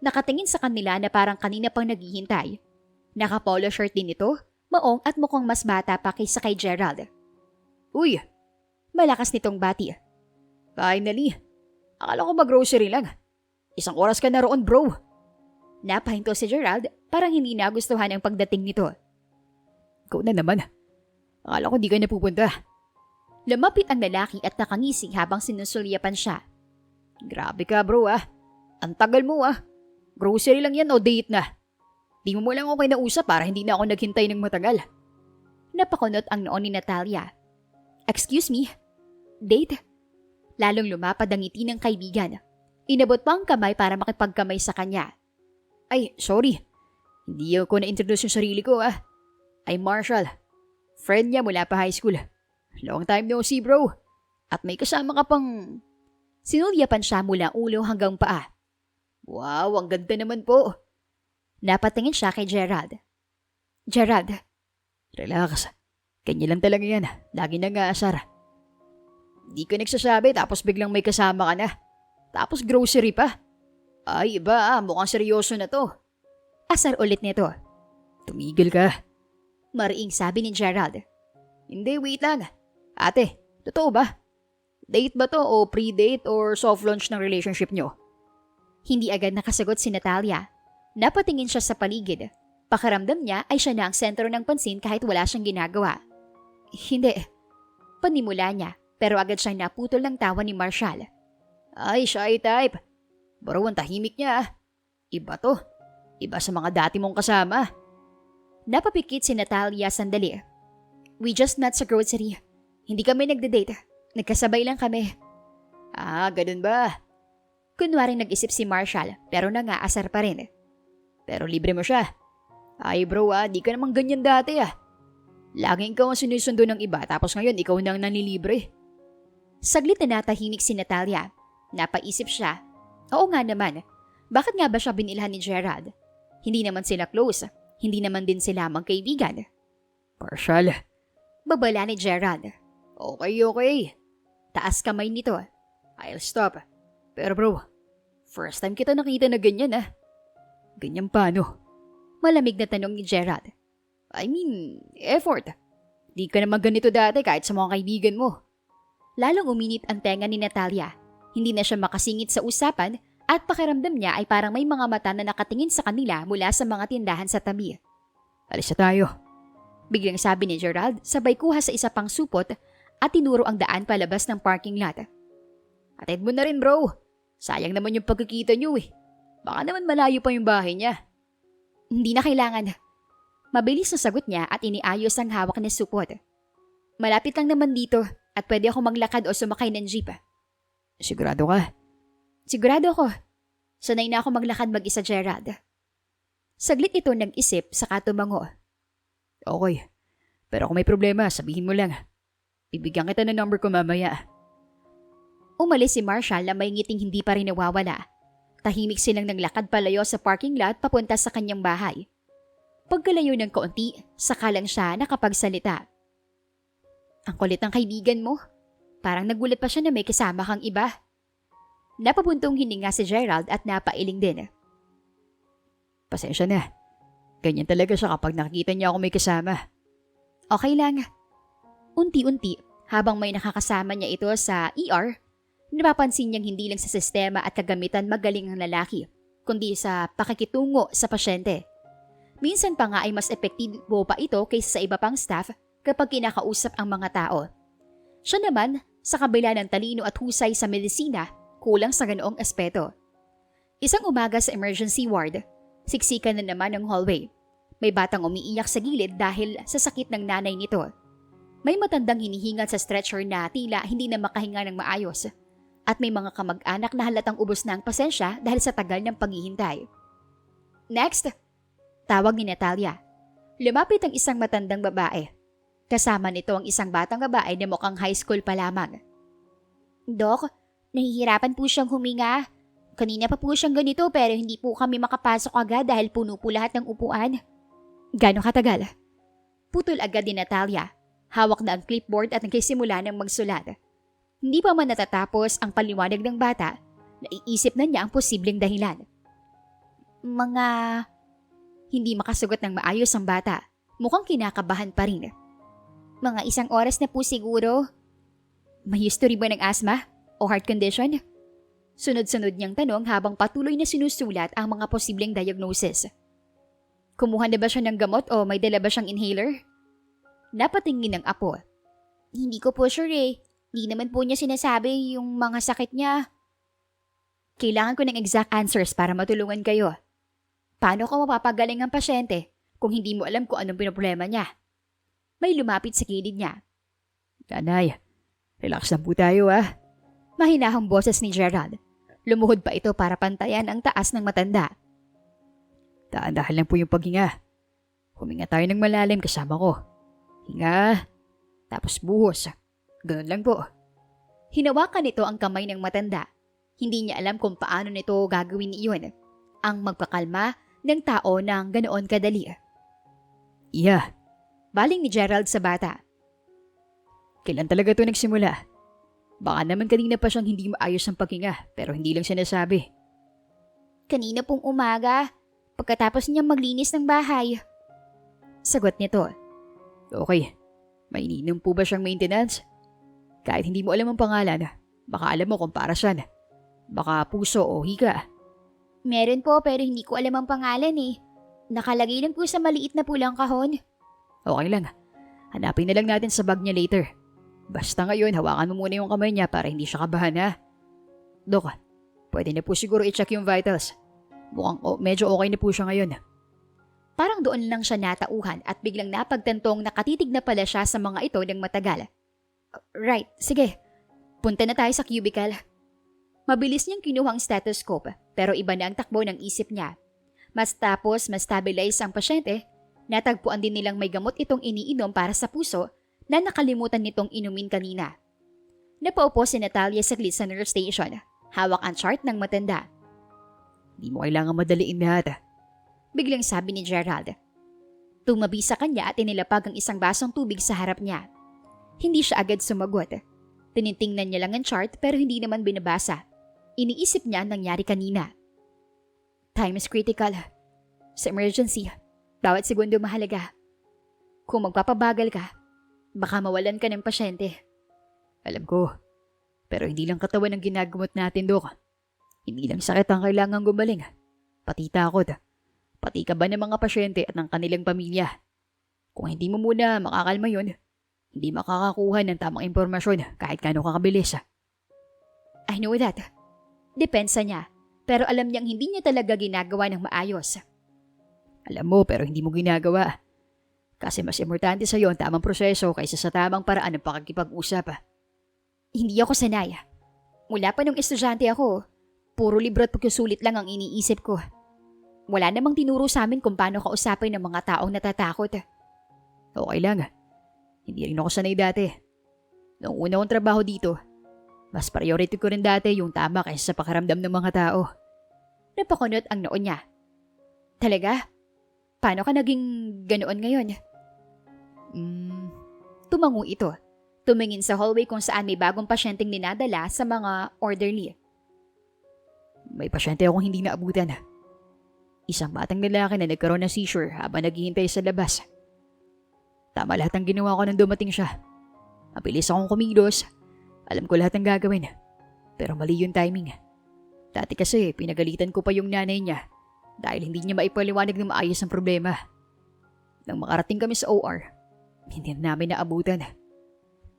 Nakatingin sa kanila na parang kanina pang naghihintay. Naka-polo shirt din ito, maong at mukhang mas bata pa kaysa kay Gerald.
Uy,
Malakas nitong bati.
finally. Akala ko mag-grocery lang. Isang oras ka na roon, bro.
Napahinto si Gerald, parang hindi nagustuhan ang pagdating nito.
Ikaw na naman. Akala ko di ka napupunta.
Lumapit ang lalaki at nakangisi habang sinusulyapan siya.
Grabe ka, bro ah. Ang tagal mo ah. Grocery lang yan o date na? Di mo lang ako kinausap para hindi na ako naghintay ng matagal.
Napakunot ang noon ni Natalia. Excuse me? Date? Lalong lumapad ang ngiti ng kaibigan. Inabot pa ang kamay para makipagkamay sa kanya.
Ay, sorry. Hindi ako na-introduce yung sarili ko ah. I'm Marshall. Friend niya mula pa high school. Long time no see, bro. At may kasama ka pang...
Sinulyapan siya mula ulo hanggang paa.
Wow, ang ganda naman po.
Napatingin siya kay Gerald. Gerald,
Relax. Kanya lang talaga yan. Lagi nang aasar. Di ka nagsasabi tapos biglang may kasama ka na. Tapos grocery pa. Ay, iba ah. Mukhang seryoso na to.
asar ulit nito.
Tumigil ka.
Mariing sabi ni Gerald.
Hindi, wait lang. Ate, totoo ba? Date ba to o pre-date or soft launch ng relationship nyo?
Hindi agad nakasagot si Natalia. Napatingin siya sa paligid. Pakiramdam niya ay siya na ang sentro ng pansin kahit wala siyang ginagawa. Hindi. Panimula niya, pero agad siyang naputol ng tawa ni Marshall.
Ay, shy type. Baro ang tahimik niya ah. Iba to. Iba sa mga dati mong kasama.
Napapikit si Natalia sandali. We just met sa grocery. Hindi kami nagde-date. Nagkasabay lang kami.
Ah, ganun ba?
Kunwaring nag-isip si Marshall pero nangaasar pa rin.
Pero libre mo siya. Ay bro ah, di ka namang ganyan dati ah. Laging ikaw ang sinusundo ng iba tapos ngayon ikaw nang nanlilibre.
Saglit na natahimik si Natalia. Napaisip siya. Oo nga naman. Bakit nga ba siya binilhan ni Gerald? Hindi naman sila close. Hindi naman din sila magkaibigan.
Marshall.
Babala ni Gerald.
Okay.
Taas kamay nito.
I'll stop. Pero bro, first time kita nakita na ganyan ah. Ganyan paano?
Malamig na tanong ni Gerald.
I mean, effort. Di ka naman ganito dati kahit sa mga kaibigan mo.
Lalong uminit ang tenga ni Natalia. Hindi na siya makasingit sa usapan at pakiramdam niya ay parang may mga mata na nakatingin sa kanila mula sa mga tindahan sa tabi.
Alis na tayo.
Biglang sabi ni Gerald sabay kuha sa isa pang supot at tinuro ang daan palabas ng parking lot.
Atid mo na rin bro. Sayang naman yung pagkikita nyo eh. Baka naman malayo pa yung bahay niya.
Hindi na kailangan. Mabilis na sagot niya at iniayos ang hawak na supot. Malapit lang naman dito at pwede ako maglakad o sumakay ng jeep.
Sigurado ka?
Sigurado ako. Sanay na ako maglakad mag-isa, Gerald. Saglit ito nag-isip saka tumango.
Okay. Pero kung may problema, sabihin mo lang. Bibigyan kita ng number ko mamaya.
Umalis si Marshall na may ngiting hindi pa rin nawawala. Tahimik silang naglakad palayo sa parking lot papunta sa kanyang bahay. Pagkalayo ng kaunti, saka lang siya nakapagsalita. Ang kulit ng kaibigan mo. Parang nagulat pa siya na may kasama kang iba. Napabuntong hininga si Gerald at napailing din.
Pasensya na. Ganyan talaga siya kapag nakikita niya ako may kasama.
Okay lang. Unti-unti, habang may nakakasama niya ito sa ER, napapansin niyang hindi lang sa sistema at kagamitan magaling ang lalaki, kundi sa pakikitungo sa pasyente. Minsan pa nga ay mas epektibo pa ito kaysa sa iba pang staff kapag kinakausap ang mga tao. Siya naman, sa kabila ng talino at husay sa medisina, kulang sa ganoong aspeto. Isang umaga sa emergency ward, siksikan na naman ang hallway. May batang umiiyak sa gilid dahil sa sakit ng nanay nito. May matandang hinihingal sa stretcher na tila hindi na makahinga ng maayos. At may mga kamag-anak na halatang ubos na ang pasensya dahil sa tagal ng paghihintay. Next! Tawag ni Natalia. Lumapit ang isang matandang babae. Kasama nito ang isang batang babae na mukhang high school pa lamang. Dok, nahihirapan po siyang huminga. Kanina pa po siyang ganito pero hindi po kami makapasok agad dahil puno po lahat ng upuan. Gano'ng katagal? Putol agad ni Natalia. Hawak na ang clipboard at nagsisimula ng magsulat. Hindi pa man natatapos ang paliwanag ng bata, naiisip na niya ang posibleng dahilan. Hindi makasagot ng maayos ang bata. Mukhang kinakabahan pa rin. Mga 1 oras na po siguro. May history ba ng asthma o heart condition? Sunod-sunod niyang tanong habang patuloy na sinusulat ang mga posibleng diagnosis. Kumuha na ba siya ng gamot o may dala ba siyang inhaler? Napatingin ng apo. Hindi ko po sure eh. Hindi naman po niya sinasabi yung mga sakit niya. Kailangan ko ng exact answers para matulungan kayo. Paano ko mapapagaling ang pasyente kung hindi mo alam kung anong pinoproblema niya? May lumapit sa gilid niya.
Nanay, relax lang po tayo
Mahinahong boses ni Gerald. Lumuhod pa ito para pantayan ang taas ng matanda.
Dahan-dahan lang po yung paghinga. Huminga tayo ng malalim kasama ko. Hinga, tapos buhos. Ganun lang po.
Hinawakan nito ang kamay ng matanda. Hindi niya alam kung paano nito gagawin iyon. Ang magpakalma ng tao ng ganoon kadali.
Iya.
Baling ni Gerald sa bata.
Kailan talaga ito nagsimula? Baka naman kanina pa siyang hindi maayos ang paghinga pero hindi lang siya nasabi.
Kanina pong umaga, pagkatapos niyang maglinis ng bahay. Sagot nito.
Okay, may ininom po ba siyang maintenance? Kahit hindi mo alam ang pangalan, baka alam mo kung para saan. Baka puso o higa.
Meron po pero hindi ko alam ang pangalan eh. Nakalagay lang po sa maliit na pulang kahon.
Okay lang, hanapin na lang natin sa bag niya later. Basta ngayon, hawakan mo muna yung kamay niya para hindi siya kabahan Dok, pwede na po siguro i-check yung vitals. Mukhang medyo okay na po siya ngayon.
Parang doon lang siya natauhan at biglang napagtantong nakatitig na pala siya sa mga ito ng matagal. Right, sige. Punta na tayo sa cubicle. Mabilis niyang kinuha ang stethoscope pero iba na ang takbo ng isip niya. Mas tapos ma-stabilize ang pasyente, natagpuan din nilang may gamot itong iniinom para sa puso na nakalimutan nitong inumin kanina. Napaupo si Natalia saglit sa nurse station. Hawak ang chart ng matanda.
Di mo kailangan madaliin lahat.
Biglang sabi ni Gerald. Tumabi sa kanya at inilapag ang isang basong tubig sa harap niya. Hindi siya agad sumagot. Tinitingnan niya lang ang chart pero hindi naman binabasa. Iniisip niya ang nangyari kanina. Time is critical. Sa emergency, bawat segundo mahalaga. Kung magpapabagal ka, baka mawalan ka ng pasyente.
Alam ko. Pero hindi lang katawan ang ginagamot natin, Dok. Hindi lang sakit ang kailangan gumaling. Pati takot. Pati ka ba ng mga pasyente at ng kanilang pamilya? Kung hindi mo muna makakalma yun, hindi makakakuha ng tamang impormasyon kahit kano kakabilis.
I know that. Depensa niya. Pero alam niyang hindi niya talaga ginagawa ng maayos.
Alam mo pero hindi mo ginagawa. Kasi mas importante sa iyo ang tamang proseso kaysa sa tamang paraan ng pakikipag-usap.
Hindi ako sanay. Mula pa nung estudyante ako, puro libro at pagsusulit lang ang iniisip ko. Wala namang tinuro sa amin kung paano kausapin ng mga taong natatakot.
Okay lang. Hindi rin ako sanay dati. Noong una kong trabaho dito, mas priority ko rin dati yung tama kaysa sa pakiramdam ng mga tao.
Napakunot ang noon niya. Talaga? Paano ka naging ganoon ngayon? Tumango ito. Tumingin sa hallway kung saan may bagong pasyenteng dinadala sa mga orderly.
May pasyente akong hindi naabutan. Isang batang lalaki na nagkaroon ng seizure habang naghihintay sa labas. Tama lahat ng ginawa ko nang dumating siya. Mabilis akong kumilos. Alam ko lahat ng gagawin. Pero mali yung timing. Dati kasi pinagalitan ko pa yung nanay niya dahil hindi niya maipaliwanag ng maayos ang problema. Nang makarating kami sa OR, hindi na namin naabutan.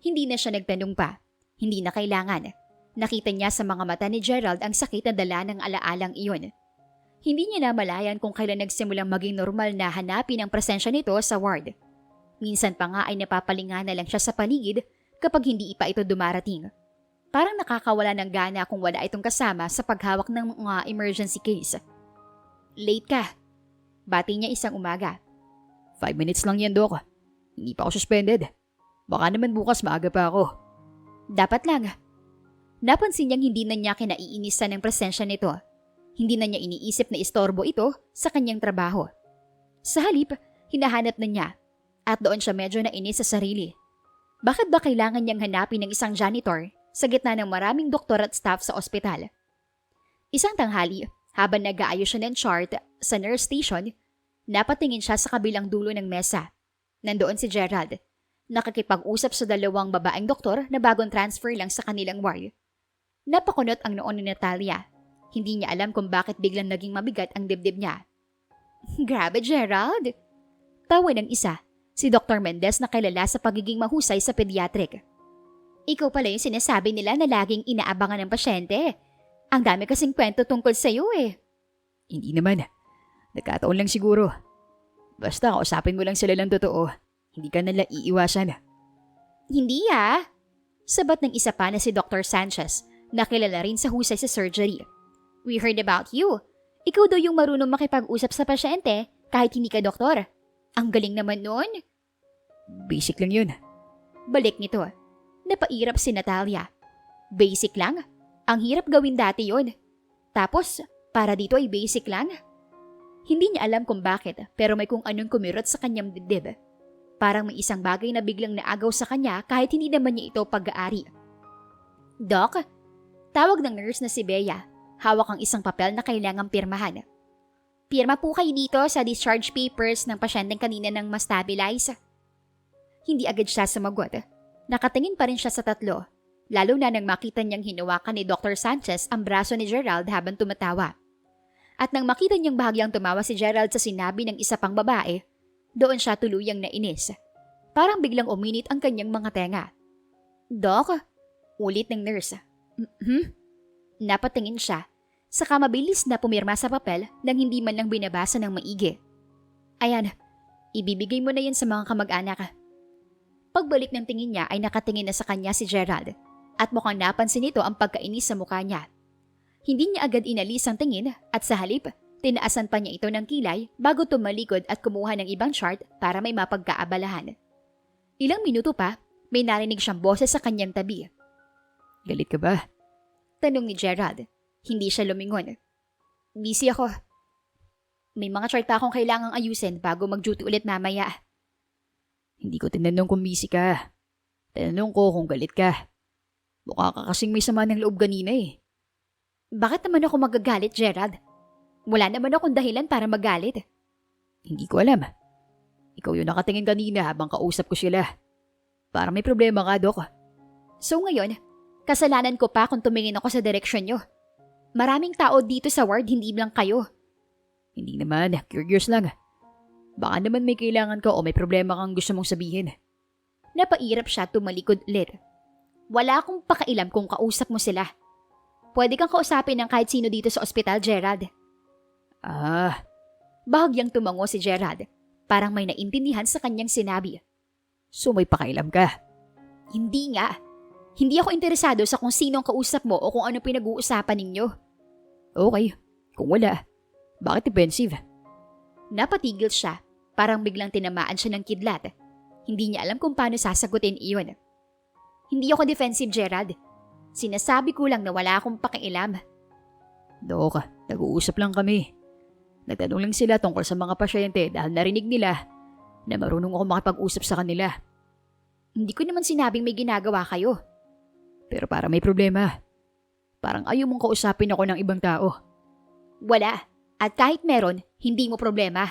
Hindi na siya nagtanong pa. Hindi na kailangan. Nakita niya sa mga mata ni Gerald ang sakit na dala ng alaalang iyon. Hindi niya namalayan kung kailan nagsimulang maging normal na hanapin ang presensya nito sa ward. Minsan pa nga ay napapalinga na lang siya sa paligid kapag hindi pa ito dumarating. Parang nakakawala ng gana kung wala itong kasama sa paghawak ng mga emergency case. Late ka. Bati niya isang umaga.
5 minutes lang yan, Doc. Hindi pa ako suspended. Baka naman bukas maaga pa ako.
Dapat lang. Napansin niyang hindi na niya kinaiinisan ng presensya nito. Hindi na niya iniisip na istorbo ito sa kanyang trabaho. Sa halip, hinahanap na niya at doon siya medyo nainis sa sarili. Bakit ba kailangan niyang hanapin ng isang janitor sa gitna ng maraming doktor at staff sa ospital? Isang tanghali, habang nag-aayos siya ng chart sa nurse station, napatingin siya sa kabilang dulo ng mesa. Nandoon si Gerald. Nakakipag-usap sa dalawang babaeng doktor na bagong transfer lang sa kanilang ward. Napakunot ang noon ni Natalia. Hindi niya alam kung bakit biglang naging mabigat ang dibdib niya. Grabe, Gerald! Tawa ng isa, si Dr. Mendez na kilala sa pagiging mahusay sa pediatric. Ikaw pala yung sinasabi nila na laging inaabangan ng pasyente. Ang dami kasing kwento tungkol sa'yo eh.
Hindi naman. Nagkataon lang siguro. Basta kausapin mo lang sila ng totoo. Hindi ka nila iiwasan.
Hindi ah. Sabat ng isa pa na si Dr. Sanchez, na kilala rin sa husay sa surgery. We heard about you. Ikaw daw yung marunong makipag-usap sa pasyente kahit hindi ka doktor. Ang galing naman nun.
Basic lang yun.
Balik nito. Napairap si Natalia. Basic lang? Ang hirap gawin dati yon. Tapos, para dito ay basic lang? Hindi niya alam kung bakit pero may kung anong kumirot sa kanyang dibdib. Parang may isang bagay na biglang naagaw sa kanya kahit hindi naman niya ito pag-aari. Doc, tawag ng nurse na si Bea. Hawak ang isang papel na kailangang pirmahan. Pirma po kayo dito sa discharge papers ng pasyenteng kanina ng ma-stabilize. Hindi agad siya sumagot. Nakatingin pa rin siya sa tatlo. Lalo na nang makita niyang hinawakan ni Dr. Sanchez ang braso ni Gerald habang tumatawa. At nang makita niyang bahagyang tumawa si Gerald sa sinabi ng isa pang babae, doon siya tuluyang nainis. Parang biglang uminit ang kanyang mga tenga. Doc? Ulit ng nurse. Napatingin siya. Saka mabilis na pumirma sa papel nang hindi man lang binabasa ng maigi. Ayan, ibibigay mo na yan sa mga kamag-anak. Pagbalik ng tingin niya ay nakatingin na sa kanya si Gerald at mukhang napansin nito ang pagkainis sa mukha niya. Hindi niya agad inalis ang tingin at sa halip, tinaasan pa niya ito ng kilay bago tumalikod at kumuha ng ibang chart para may mapagkaabalahan. Ilang minuto pa, may narinig siyang boses sa kanyang tabi.
Galit ka ba?
Tanong ni Gerald. Hindi siya lumingon. Busy ako. May mga chart pa akong kailangang ayusin bago mag-duty ulit mamaya.
Hindi ko tinanong kung busy ka. Tinanong ko kung galit ka. Mukha ka kasing may sama ng loob kanina eh.
Bakit naman ako magagalit, Gerald? Wala naman akong dahilan para magalit.
Hindi ko alam. Ikaw yung nakatingin kanina habang kausap ko sila. Parang may problema ka, Doc.
So ngayon, kasalanan ko pa kung tumingin ako sa direksyon nyo. Maraming tao dito sa ward, hindi lang kayo.
Hindi naman, curious lang. Baka naman may kailangan ka o may problema kang gusto mong sabihin.
Napairap siya tumalikod ulit. Wala akong pakailam kung kausap mo sila. Pwede kang kausapin ng kahit sino dito sa ospital, Gerald. Bahagyang tumango si Gerald. Parang may naintindihan sa kanyang sinabi.
So may pakailam ka?
Hindi nga. Hindi ako interesado sa kung sino ang kausap mo o kung ano pinag-uusapan ninyo.
Okay, kung wala, bakit defensive?
Napatigil siya. Parang biglang tinamaan siya ng kidlat. Hindi niya alam kung paano sasagutin iyon. Hindi ako defensive, Gerald. Sinasabi ko lang na wala akong pakialam.
Doc, nag-uusap lang kami. Nagtanong lang sila tungkol sa mga pasyente dahil narinig nila na marunong ako makipag-usap sa kanila.
Hindi ko naman sinabing may ginagawa kayo.
Pero para may problema. Parang ayaw mong kausapin ako ng ibang tao.
Wala. At kahit meron, hindi mo problema.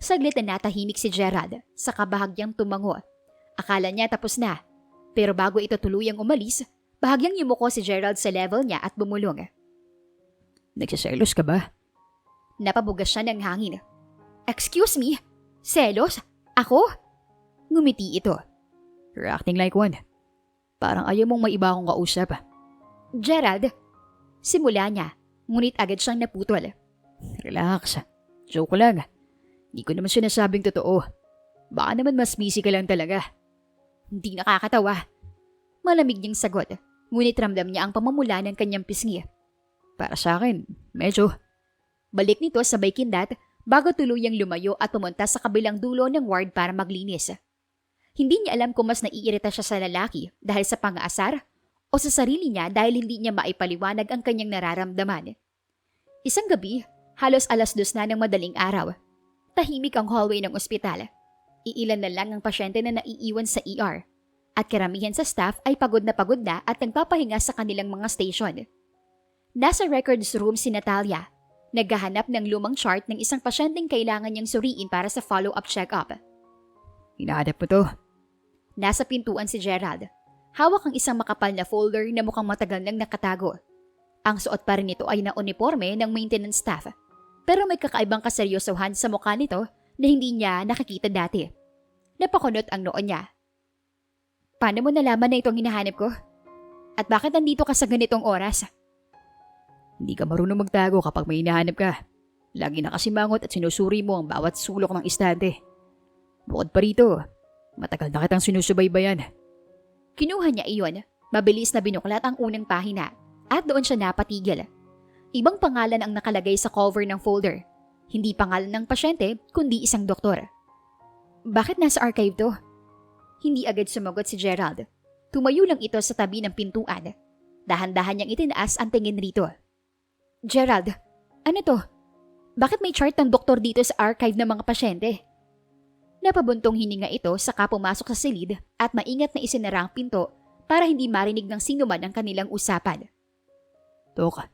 Saglit na natahimik si Gerald sa kabahagyang tumango. Akala niya tapos na. Pero bago ito tuluyang umalis, bahagyang yumuko si Gerald sa level niya at bumulong.
Nagsiselos ka ba?
Napabugas siya ng hangin. Excuse me? Selos? Ako? Ngumiti ito.
You're acting like one. Parang ayaw mong may iba akong kausap.
Gerald, simula niya, ngunit agad siyang naputol.
Relax. Joke lang. Hindi ko naman sinasabing totoo. Baka naman mas busy ka lang talaga.
Hindi nakakatawa. Malamig niyang sagot, ngunit ramdam niya ang pamamula ng kanyang pisngi.
Para sa akin, medyo.
Balik nito sabay kindat bago tuluyang lumayo at pumunta sa kabilang dulo ng ward para maglinis. Hindi niya alam kung mas naiirita siya sa lalaki dahil sa pang-aasar o sa sarili niya dahil hindi niya maipaliwanag ang kanyang nararamdaman. Isang gabi, halos 2:00 na ng madaling araw. Tahimik ang hallway ng ospital. Iilan na lang ang pasyente na naiiwan sa ER at karamihan sa staff ay pagod na at nagpapahinga sa kanilang mga station. Nasa records room si Natalia, naghahanap ng lumang chart ng isang pasyenteng kailangan niyang suriin para sa follow-up check-up.
Hinahanap mo to?
Nasa pintuan si Gerald. Hawak ang isang makapal na folder na mukhang matagal nang nakatago. Ang suot pa rin nito ay na uniforme ng maintenance staff. Pero may kakaibang kaseryosohan sa mukha nito na hindi niya nakikita dati. Napakunot ang noo niya. Paano mo nalaman na itong hinahanap ko? At bakit nandito ka sa ganitong oras?
Hindi ka marunong magtago kapag may hinahanap ka. Lagi nakasimangot at sinusuri mo ang bawat sulok ng istante. Bukod pa rito, matagal na kitang sinusubaybayan.
Kinuha niya iyon, mabilis na binuklat ang unang pahina at doon siya napatigil. Ibang pangalan ang nakalagay sa cover ng folder. Hindi pangalan ng pasyente kundi isang doktor. Bakit nasa archive to? Hindi agad sumagot si Gerald. Tumayo lang ito sa tabi ng pintuan. Dahan-dahan niyang itinaas ang tingin rito. Gerald, ano to? Bakit may chart ng doktor dito sa archive ng mga pasyente? Napabuntong hininga ito saka pumasok sa silid at maingat na isinara ang pinto para hindi marinig ng sino man ang kanilang usapan.
Tok,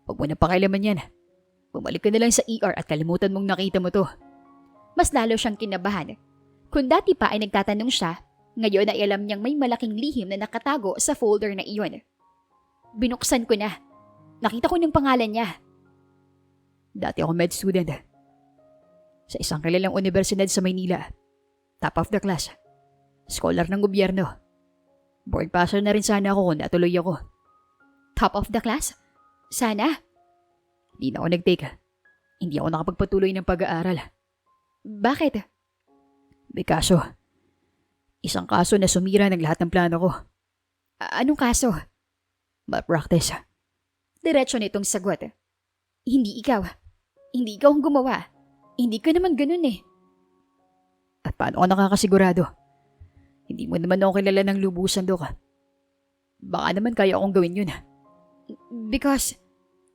huwag mo na pakialaman yan. Bumalik ka na lang sa ER at kalimutan mong nakita mo to.
Mas lalo siyang kinabahan. Kung dati pa ay nagtatanong siya, ngayon ay alam niyang may malaking lihim na nakatago sa folder na iyon. Binuksan ko na. Nakita ko ng pangalan niya.
Dati ako med student. Sa isang kilalang universidad sa Maynila. Top of the class. Scholar ng gobyerno. Board passer na rin sana ako kung natuloy ako.
Top of the class? Sana?
Hindi na ako nag-take. Hindi ako nakapagpatuloy ng pag-aaral.
Bakit?
May kaso. Isang kaso na sumira ng lahat ng plano ko.
Anong kaso?
Malpractice.
Diretso nitong sagot. Hindi ikaw. Hindi ikaw ang gumawa. Hindi ka naman ganun eh.
At paano ka nakakasigurado? Hindi mo naman ako kilala ng lubusan, Dok. Baka naman kaya akong gawin yun.
Because,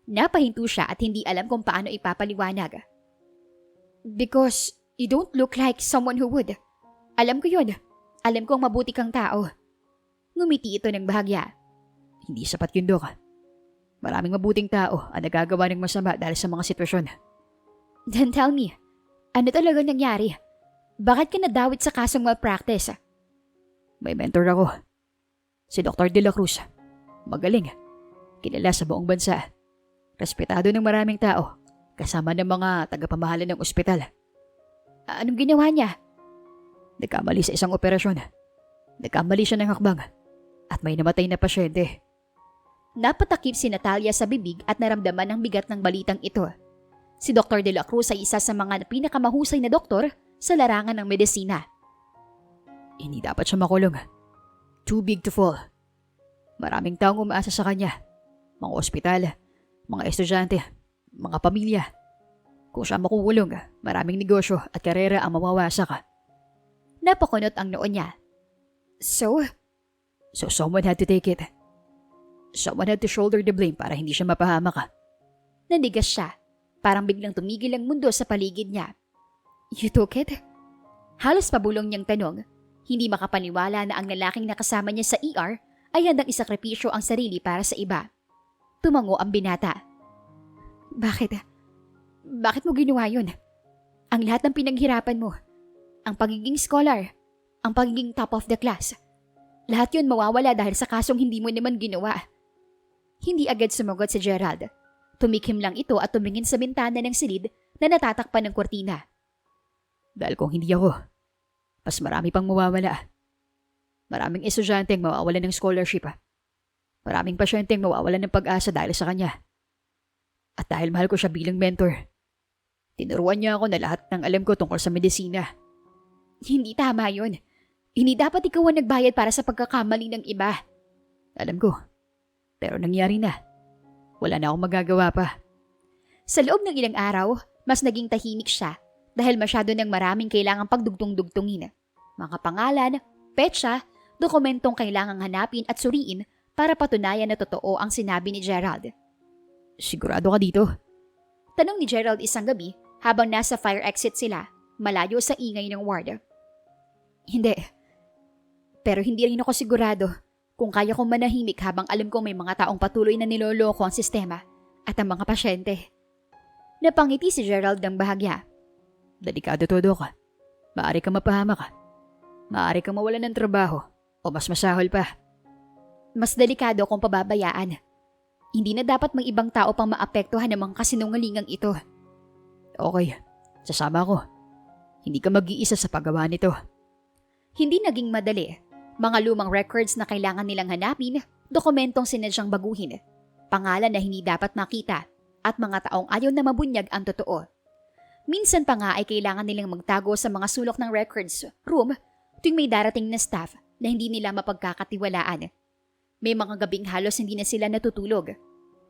napahinto siya at hindi alam kung paano ipapaliwanag. Because, you don't look like someone who would. Alam ko yun. Alam kong mabuti kang tao. Ngumiti ito ng bahagya.
Hindi sapat yun, Dok. Maraming mabuting tao ang nagagawa ng masama dahil sa mga sitwasyon.
Then tell me, ano talaga nangyari? Bakit ka nadawit sa kasong malpractice?
May mentor ako. Si Dr. De La Cruz. Magaling. Kilala sa buong bansa. Respetado ng maraming tao. Kasama ng mga tagapamahala ng ospital.
Anong ginawa niya?
Nagkamali sa isang operasyon. Nagkamali siya ng hakbang. At may namatay na pasyente.
Napatakip si Natalia sa bibig at naramdaman ang bigat ng balitang ito. Si Dr. De La Cruz ay isa sa mga pinakamahusay na doktor sa larangan ng medisina.
Hindi dapat siya makulong. Too big to fall. Maraming taong umaasa sa kanya. Mga ospital, mga estudyante, mga pamilya. Kung siya makukulong, maraming negosyo at karera ang mawawasak.
Napakunot ang noo niya. So
someone had to take it. Someone had to shoulder the blame para hindi siya mapahamak.
Nanigas siya. Parang biglang tumigil ang mundo sa paligid niya. You took it? Halos pabulong niyang tanong. Hindi makapaniwala na ang lalaking nakasama niya sa ER ay handang isakripisyo ang sarili para sa iba. Tumango ang binata. Bakit? Bakit mo ginawa yun? Ang lahat ng pinaghirapan mo. Ang pagiging scholar. Ang pagiging top of the class. Lahat yun mawawala dahil sa kasong hindi mo naman ginawa. Hindi agad sumagot si Gerald. Tumikim lang ito at tumingin sa bintana ng silid na natatakpan ng kurtina.
Dahil kung hindi ako, mas marami pang mawawala. Maraming estudyante ang mawawalan ng scholarship. Maraming pasyente ang mawawalan ng pag-asa dahil sa kanya. At dahil mahal ko siya bilang mentor, tinuruan niya ako na lahat ng alam ko tungkol sa medisina. Hindi tama yun. Hindi dapat ikaw ang nagbayad para sa pagkakamali ng iba. Alam ko. Pero nangyari na. Wala na akong magagawa pa. Sa loob ng ilang araw, mas naging tahimik siya dahil masyado ng maraming kailangang pagdugtong-dugtungin. Mga pangalan,
petsa, dokumentong kailangang hanapin at suriin para patunayan na totoo ang sinabi ni Gerald.
Sigurado ka dito?
Tanong ni Gerald isang gabi habang nasa fire exit sila, malayo sa ingay ng ward. Hindi. Pero hindi rin ako sigurado kung kaya kong manahimik habang alam kong may mga taong patuloy na niloloko ang sistema at ang mga pasyente. Napangiti si Gerald ng bahagya.
Delikado to, Doc. Maaari kang mapahamak. Maaari kang mawalan ng trabaho o mas masahol pa.
Mas delikado kung pababayaan. Hindi na dapat may ibang tao pang maapektuhan ng mga kasinungalingang ito.
Okay, sasama ko. Hindi ka mag-iisa sa paggawa nito.
Hindi naging madali. Mga lumang records na kailangan nilang hanapin, dokumentong sinadyang baguhin, pangalan na hindi dapat makita, at mga taong ayaw na mabunyag ang totoo. Minsan pa nga ay kailangan nilang magtago sa mga sulok ng records room tuwing may darating na staff na hindi nila mapagkakatiwalaan. May mga gabing halos hindi na sila natutulog.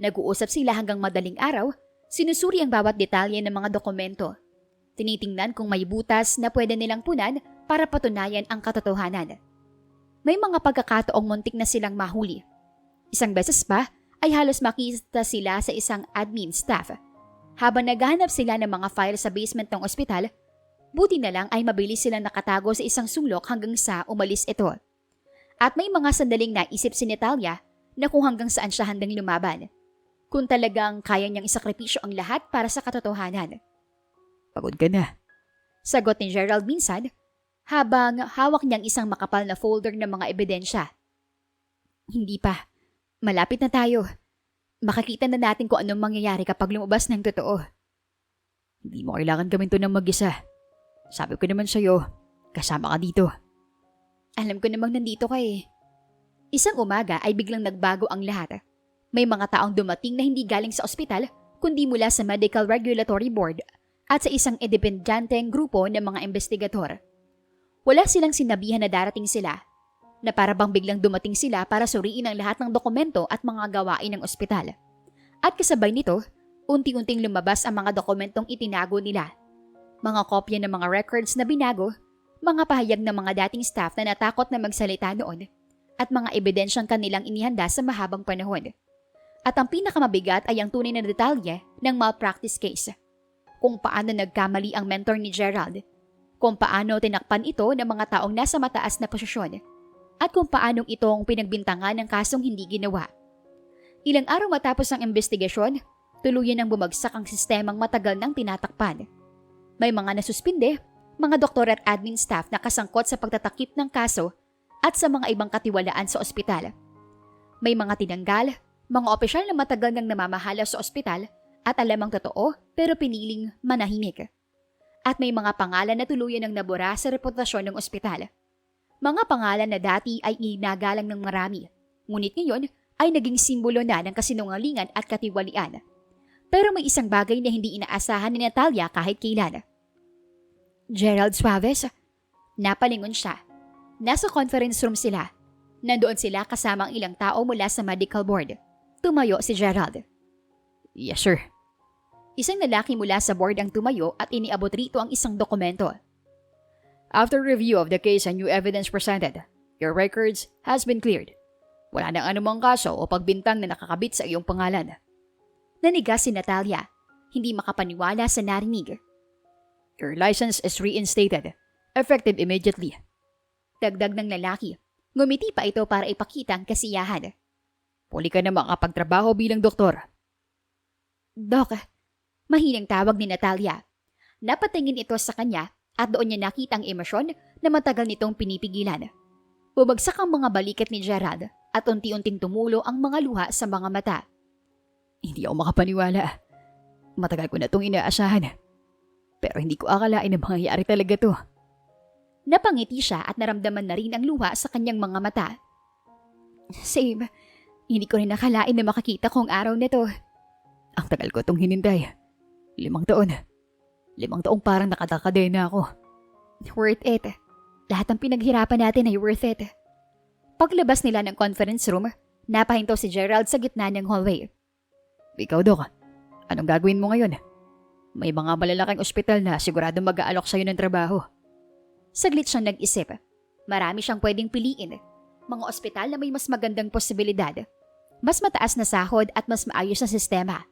Nag-uusap sila hanggang madaling araw, sinusuri ang bawat detalye ng mga dokumento. Tinitingnan kung may butas na pwede nilang punan para patunayan ang katotohanan. May mga pagkakataong muntik na silang mahuli. Isang beses pa ay halos makita sila sa isang admin staff. Habang naghahanap sila ng mga file sa basement ng ospital, buti na lang ay mabilis silang nakatago sa isang sulok hanggang sa umalis ito. At may mga sandaling naisip si Natalia na kung hanggang saan siya handang lumaban. Kung talagang kaya niyang isakripisyo ang lahat para sa katotohanan.
Pagod ka na.
Sagot ni Gerald minsan habang hawak niyang isang makapal na folder ng mga ebidensya. Hindi pa. Malapit na tayo. Makikita na natin kung anong mangyayari kapag lumabas ng totoo.
Hindi mo kailangan gawin to ng mag-isa. Sabi ko naman sa'yo, kasama ka dito.
Alam ko namang nandito ka eh. Isang umaga ay biglang nagbago ang lahat. May mga taong dumating na hindi galing sa ospital, kundi mula sa Medical Regulatory Board at sa isang independenteng grupo ng mga investigador. Wala silang sinabihan na darating sila, na para bang biglang dumating sila para suriin ang lahat ng dokumento at mga gawain ng ospital. At kasabay nito, unti-unting lumabas ang mga dokumentong itinago nila. Mga kopya ng mga records na binago, mga pahayag ng mga dating staff na natakot na magsalita noon, at mga ebidensyang kanilang inihanda sa mahabang panahon. At ang pinakamabigat ay ang tunay na detalye ng malpractice case. Kung paano nagkamali ang mentor ni Gerald, kung paano tinakpan ito ng mga taong nasa mataas na posisyon, at kung paanong itong pinagbintangan ng kasong hindi ginawa. Ilang araw matapos ang investigasyon, tuluyan ang bumagsak ang sistemang matagal nang tinatakpan. May mga nasuspinde, mga doktor at admin staff na kasangkot sa pagtatakip ng kaso at sa mga ibang katiwalaan sa ospital. May mga tinanggal, mga opisyal na matagal nang namamahala sa ospital at alam ang totoo pero piniling manahimik. At may mga pangalan na tuluyan ng nabura sa reputasyon ng ospital. Mga pangalan na dati ay inagalang ng marami, ngunit ngayon ay naging simbolo na ng kasinungalingan at katiwalian. Pero may isang bagay na hindi inaasahan ni Natalia kahit kailan. Gerald Suaves? Napalingon siya. Nasa conference room sila. Nandoon sila kasama ang ilang tao mula sa medical board. Tumayo si Gerald.
Yes, sir.
Isang lalaki mula sa board ang tumayo at iniabot rito ang isang dokumento.
After review of the case and new evidence presented, your records has been cleared. Wala nang anumang kaso o pagbintang na nakakabit sa iyong pangalan.
Naniga si Natalia, hindi makapaniwala sa narinig.
Your license is reinstated, effective immediately.
Dagdag ng lalaki, ngumiti pa ito para ipakita ang kasiyahan.
Puli ka na makapagtrabaho bilang doktor.
Doc, mahinang tawag ni Natalia. Napatingin ito sa kanya at doon niya nakita ang emosyon na matagal nitong pinipigilan. Bumagsak ang mga balikat ni Gerald at unti-unting tumulo ang mga luha sa mga mata.
Hindi ako makapaniwala. Matagal ko na itong inaasahan. Pero hindi ko akalain na mangyayari talaga to.
Napangiti siya at naramdaman na rin ang luha sa kanyang mga mata. Same. Hindi ko rin nakalain na makakita ko ang araw nito.
Ang tagal ko itong hinintay. 5 taon. 5 taong parang nakadakadaya na ako.
Worth it. Lahat ng pinaghirapan natin ay worth it. Paglabas nila ng conference room, napahinto si Gerald sa gitna ng hallway.
Ikaw, Doc, anong gagawin mo ngayon? May mga malalaking ospital na sigurado mag-aalok sa'yo ng trabaho.
Saglit siyang nag-isip. Marami siyang pwedeng piliin. Mga ospital na may mas magandang posibilidad. Mas mataas na sahod at mas maayos na sistema.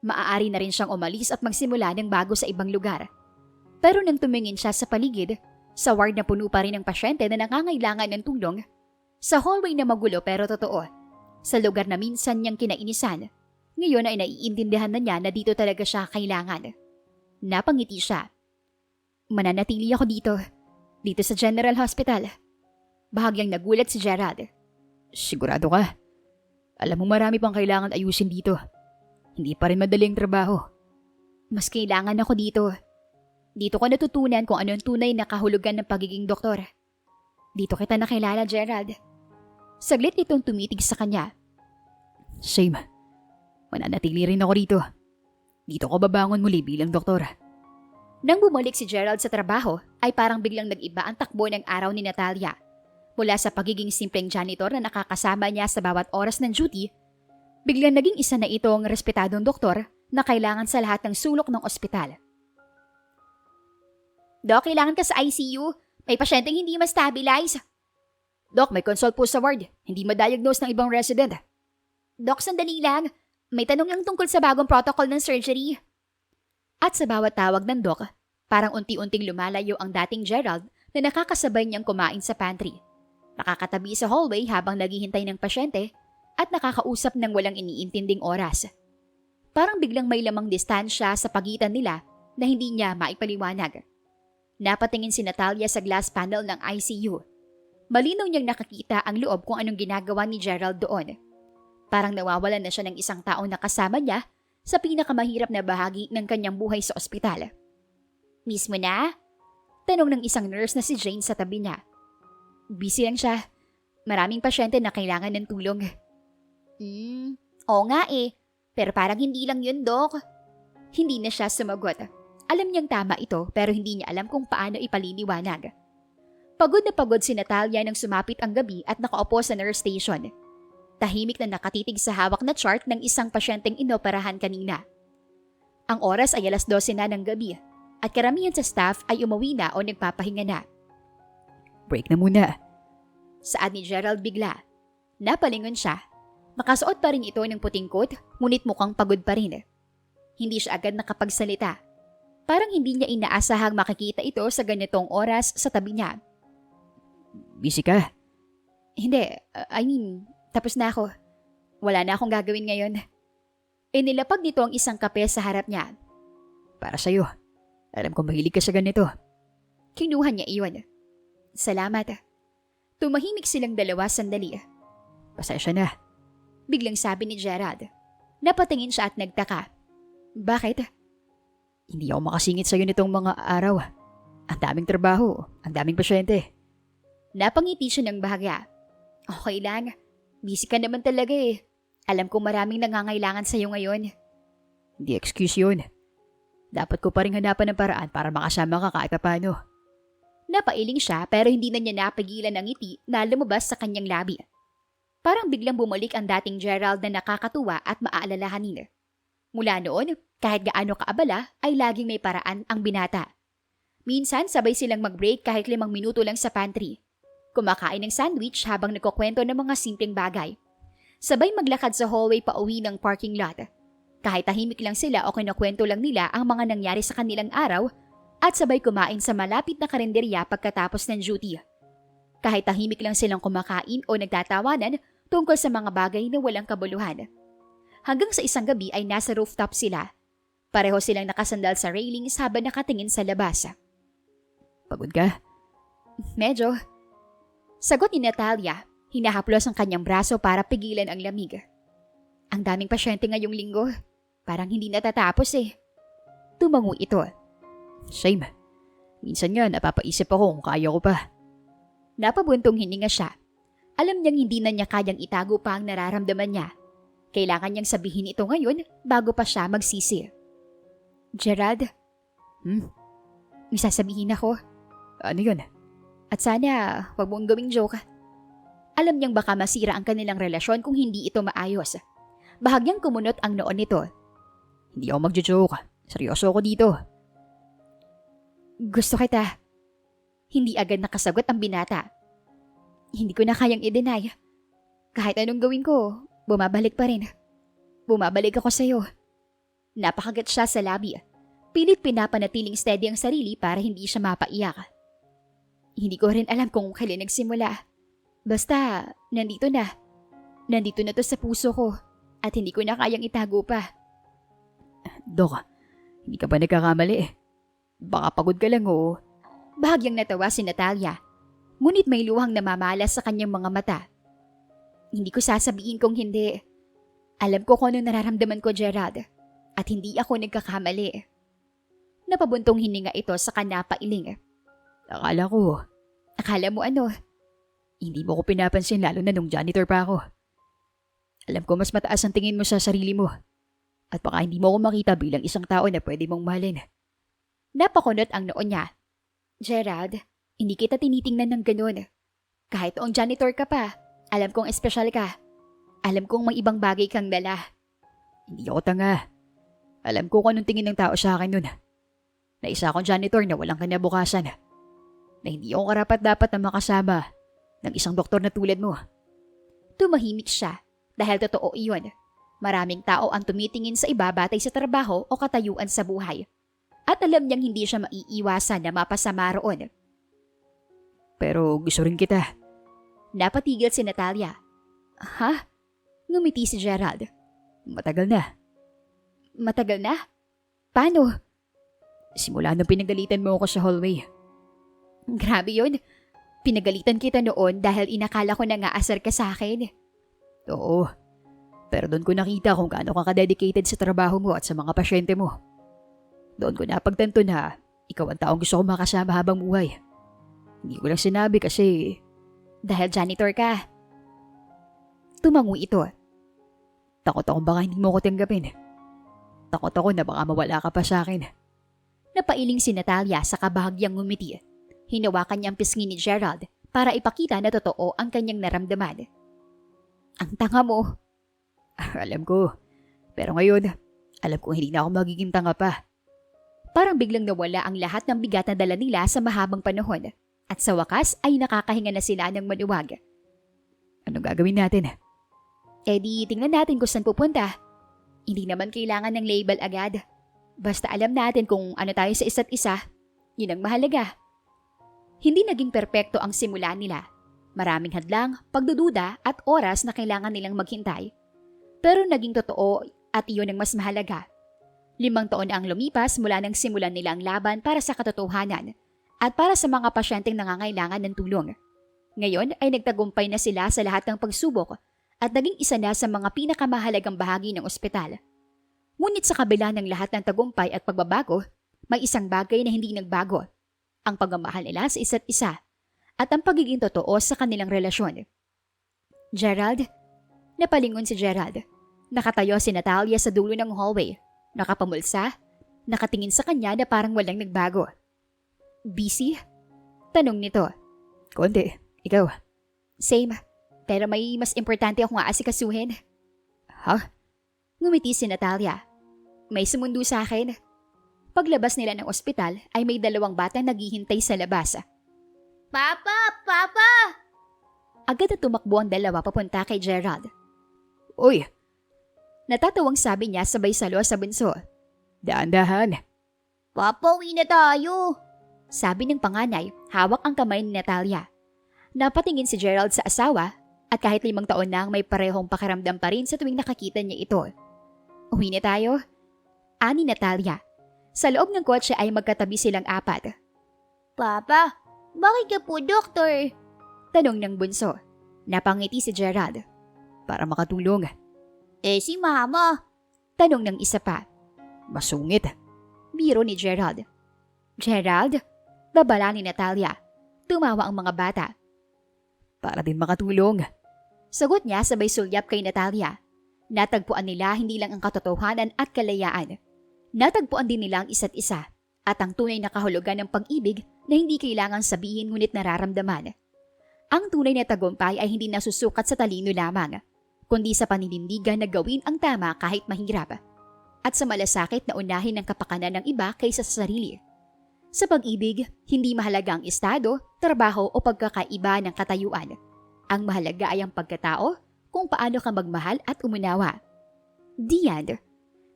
Maaari na rin siyang umalis at magsimula ng bago sa ibang lugar. Pero nang tumingin siya sa paligid, sa ward na puno pa rin ng pasyente na nangangailangan ng tulong, sa hallway na magulo pero totoo, sa lugar na minsan niyang kinainisan, ngayon ay naiintindihan na niya na dito talaga siya kailangan. Napangiti siya. Mananatili ako dito sa General Hospital. Bahagyang nagulat si Gerald.
Sigurado ka? Alam mo marami pang kailangan ayusin dito. Hindi pa rin madaling trabaho.
Mas kailangan ako dito. Dito ko natutunan kung ano ang tunay na kahulugan ng pagiging doktor. Dito kita nakilala, Gerald. Saglit itong tumitig sa kanya.
Same. Mananatili rin ako dito. Dito ko babangon muli bilang doktor.
Nang bumalik si Gerald sa trabaho, ay parang biglang nag-iba ang takbo ng araw ni Natalia. Mula sa pagiging simpleng janitor na nakakasama niya sa bawat oras ng duty, biglang naging isa na itong respetadong doktor na kailangan sa lahat ng sulok ng ospital. Doc, kailangan ka sa ICU. May pasyenteng hindi ma-stabilize.
Doc, may consult po sa ward. Hindi ma-diagnose ng ibang resident.
Doc, sandali lang. May tanong lang tungkol sa bagong protocol ng surgery. At sa bawat tawag ng doc, parang unti-unting lumalayo ang dating Gerald na nakakasabay niyang kumain sa pantry. Nakakatabi sa hallway habang naghihintay ng pasyente at nakakausap ng walang iniintinding oras. Parang biglang may lamang distansya sa pagitan nila na hindi niya maipaliwanag. Napatingin si Natalia sa glass panel ng ICU. Malinaw niyang nakakita ang loob kung anong ginagawa ni Gerald doon. Parang nawawalan na siya ng isang taong nakasama niya sa pinakamahirap na bahagi ng kanyang buhay sa ospital. Mismo na? Tanong ng isang nurse na si Jane sa tabi niya. Busy lang siya. Maraming pasyente na kailangan ng tulong. Oo nga eh. Pero parang hindi lang yun, Doc. Hindi na siya sumagot. Alam niyang tama ito pero hindi niya alam kung paano ipaliliwanag. Pagod na pagod si Natalia nang sumapit ang gabi at nakaupo sa nurse station. Tahimik na nakatitig sa hawak na chart ng isang pasyenteng inoperahan kanina. Ang oras ay 12:00 na ng gabi at karamihan sa staff ay umuwi na o nagpapahinga na.
Break na muna.
Saad ni Gerald bigla. Napalingon siya. Nakasuot pa rin ito ng puting coat, ngunit mukhang pagod pa rin. Hindi siya agad nakapagsalita. Parang hindi niya inaasahang makikita ito sa ganitong oras sa tabi niya.
Busy ka?
Hindi, tapos na ako. Wala na akong gagawin ngayon. Inilapag nito ang isang kape sa harap niya.
Para sa'yo. Alam ko mahilig ka sa ganito.
Kinuha niya iyon. Salamat. Tumahimik silang dalawa sandali.
Pasensya na.
Biglang sabi ni Gerald. Napatingin siya at nagtaka. Bakit?
Hindi ako makasingit sa'yo nitong mga araw. Ang daming trabaho. Ang daming pasyente.
Napangiti siya ng bahagya. Okay lang. Busy ka naman talaga eh. Alam ko maraming nangangailangan sa'yo ngayon.
Hindi excuse yun. Dapat ko pa rin hanapan ng paraan para makasama ka kahit paano.
Napailing siya pero hindi na niya napigilan ang ngiti na lumabas sa kanyang labi. Parang biglang bumalik ang dating Gerald na nakakatuwa at maaalalahanin. Mula noon, kahit gaano kaabala ay laging may paraan ang binata. Minsan sabay silang mag-break kahit 5 minuto lang sa pantry. Kumakain ng sandwich habang nagkukwento ng mga simpleng bagay. Sabay maglakad sa hallway pauwi ng parking lot. Kahit tahimik lang sila o kinukwento lang nila ang mga nangyari sa kanilang araw at sabay kumain sa malapit na karinderya pagkatapos ng duty. Kahit tahimik lang silang kumakain o nagtatawanan tungkol sa mga bagay na walang kabuluhan. Hanggang sa isang gabi ay nasa rooftop sila. Pareho silang nakasandal sa railings habang nakatingin sa labas.
Pagod ka?
Medyo. Sagot ni Natalia, hinahaplos ang kanyang braso para pigilan ang lamig. Ang daming pasyente ngayong linggo. Parang hindi natatapos eh. Tumango ito.
Same. Minsan nga napapaisip ako kung kaya ko pa.
Napabuntong hininga siya. Alam niyang hindi na niya kayang itago pa ang nararamdaman niya. Kailangan niyang sabihin ito ngayon bago pa siya magsisi. Gerald? May sasabihin ako.
Ano yun?
At sana wag mong gawing joke. Alam niyang baka masira ang kanilang relasyon kung hindi ito maayos. Bahagyang kumunot ang noon nito.
Hindi ako magjo-joke. Seryoso ako dito.
Gusto kita. Hindi agad nakasagot ang binata. Hindi ko na kayang i-deny. Kahit anong gawin ko, bumabalik pa rin. Bumabalik ako sa'yo. Napakagat siya sa labi. Pilit pinapanatiling steady ang sarili para hindi siya mapaiyak. Hindi ko rin alam kung kailan nagsimula. Basta, nandito na. Nandito na to sa puso ko at hindi ko na kayang itago pa.
Dok, hindi ka ba nagkakamali? Baka pagod ka lang o...
Bahagyang natawa si Natalia. Ngunit may luhang namamalas sa kanyang mga mata. Hindi ko sasabihin kung hindi. Alam ko kung anong nararamdaman ko, Gerald. At hindi ako nagkakamali. Napabuntong hininga ito sa kanapailing. Akala mo ano?
Hindi mo ko pinapansin lalo na nung janitor pa ako. Alam ko mas mataas ang tingin mo sa sarili mo. At baka hindi mo ako makita bilang isang tao na pwede mong mahalin.
Napakunot ang noo niya. Gerald, hindi kita tinitingnan ng ganun. Kahit noong janitor ka pa, alam kong espesyal ka. Alam kong may ibang bagay kang dala.
Hindi ako tanga. Alam ko kung anong tingin ng tao sa akin nun. Na isa akong janitor na walang kinabukasan. Na hindi ako karapat-dapat na makasama ng isang doktor na tulad mo.
Tumahimik siya dahil totoo iyon. Maraming tao ang tumitingin sa iba batay sa trabaho o katayuan sa buhay. At alam niyang hindi siya maiiwasan na mapasama roon.
Pero gusto rin kita.
Napatigil si Natalia. Ha? Ngumiti si Gerald.
Matagal na.
Matagal na? Paano?
Simula nung pinagalitan mo ako sa hallway.
Grabe yun. Pinagalitan kita noon dahil inakala ko na nga-asar ka sa akin.
Oo. Pero doon ko nakita kung gaano ka ka-dedicated sa trabaho mo at sa mga pasyente mo. Doon ko napagtanto na ikaw ang taong gusto ko makasama habang buhay. Hindi ko lang sinabi kasi...
Dahil janitor ka. Tumango ito.
Takot ako baka hindi mo ko tanggapin. Takot ako na baka mawala ka pa sa akin.
Napailing si Natalia sa kabahagyang ngumiti. Hinawakan niya ang pisngi ni Gerald para ipakita na totoo ang kanyang naramdaman. Ang tanga mo.
Alam ko. Pero ngayon, alam ko hindi na ako magiging tanga pa.
Parang biglang nawala ang lahat ng bigat na dala nila sa mahabang panahon. At sa wakas ay nakakahinga na sila ng maluwag.
Anong gagawin natin?
Di tingnan natin kung saan pupunta. Hindi naman kailangan ng label agad. Basta alam natin kung ano tayo sa isa't isa. Yun ang mahalaga. Hindi naging perpekto ang simula nila. Maraming hadlang, pagdududa at oras na kailangan nilang maghintay. Pero naging totoo at iyon ang mas mahalaga. 5 taon na ang lumipas mula nang simulan nila ang laban para sa katotohanan at para sa mga pasyenteng nangangailangan ng tulong. Ngayon ay nagtagumpay na sila sa lahat ng pagsubok at naging isa na sa mga pinakamahalagang bahagi ng ospital. Ngunit sa kabila ng lahat ng tagumpay at pagbabago, may isang bagay na hindi nagbago. Ang pagmamahal nila sa isa't isa at ang pagiging totoo sa kanilang relasyon. Gerald? Napalingon si Gerald. Nakatayo si Natalia sa dulo ng hallway. Nakapamulsa, nakatingin sa kanya na parang walang nagbago. Busy? Tanong nito.
Konti. Ikaw?
Same. Pero may mas importante akong aasikasuhin.
Ha?
Ngumiti si Natalia. May sumundo sa akin. Paglabas nila ng ospital ay may 2 batang naghihintay sa labas. Papa! Papa! Agad na tumakbo ang 2 papunta kay Gerald.
Uy!
Natatawang sabi niya sabay salo sa bunso.
Dahan-dahan.
Papa, uwi na tayo! Sabi ng panganay, hawak ang kamay ni Natalia. Napatingin si Gerald sa asawa at kahit 5 taon na may parehong pakiramdam pa rin sa tuwing nakakita niya ito. Uwi na tayo? Ani Natalia. Sa loob ng kotse ay magkatabi silang 4. Papa, bakit ka po doktor? Tanong ng bunso. Napangiti si Gerald.
Para makatulong.
Si mama? Tanong ng isa pa.
Masungit.
Biro ni Gerald. Gerald? Babala ni Natalia. Tumawa ang mga bata.
Para din makatulong.
Sagot niya sabay sulyap kay Natalia. Natagpuan nila hindi lang ang katotohanan at kalayaan. Natagpuan din nila ang isa't isa at ang tunay na kahulugan ng pag-ibig na hindi kailangan sabihin ngunit nararamdaman. Ang tunay na tagumpay ay hindi nasusukat sa talino lamang, kundi sa paninindigan na gawin ang tama kahit mahirap at sa malasakit na unahin ang kapakanan ng iba kaysa sa sarili. Sa pag-ibig, hindi mahalaga ang estado, trabaho o pagkakaiba ng katayuan. Ang mahalaga ay ang pagkatao, kung paano ka magmahal at umunawa. The end.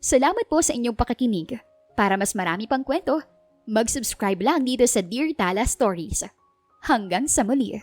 Salamat po sa inyong pakikinig. Para mas marami pang kwento, mag-subscribe lang dito sa Dear Tala Stories. Hanggang sa muli.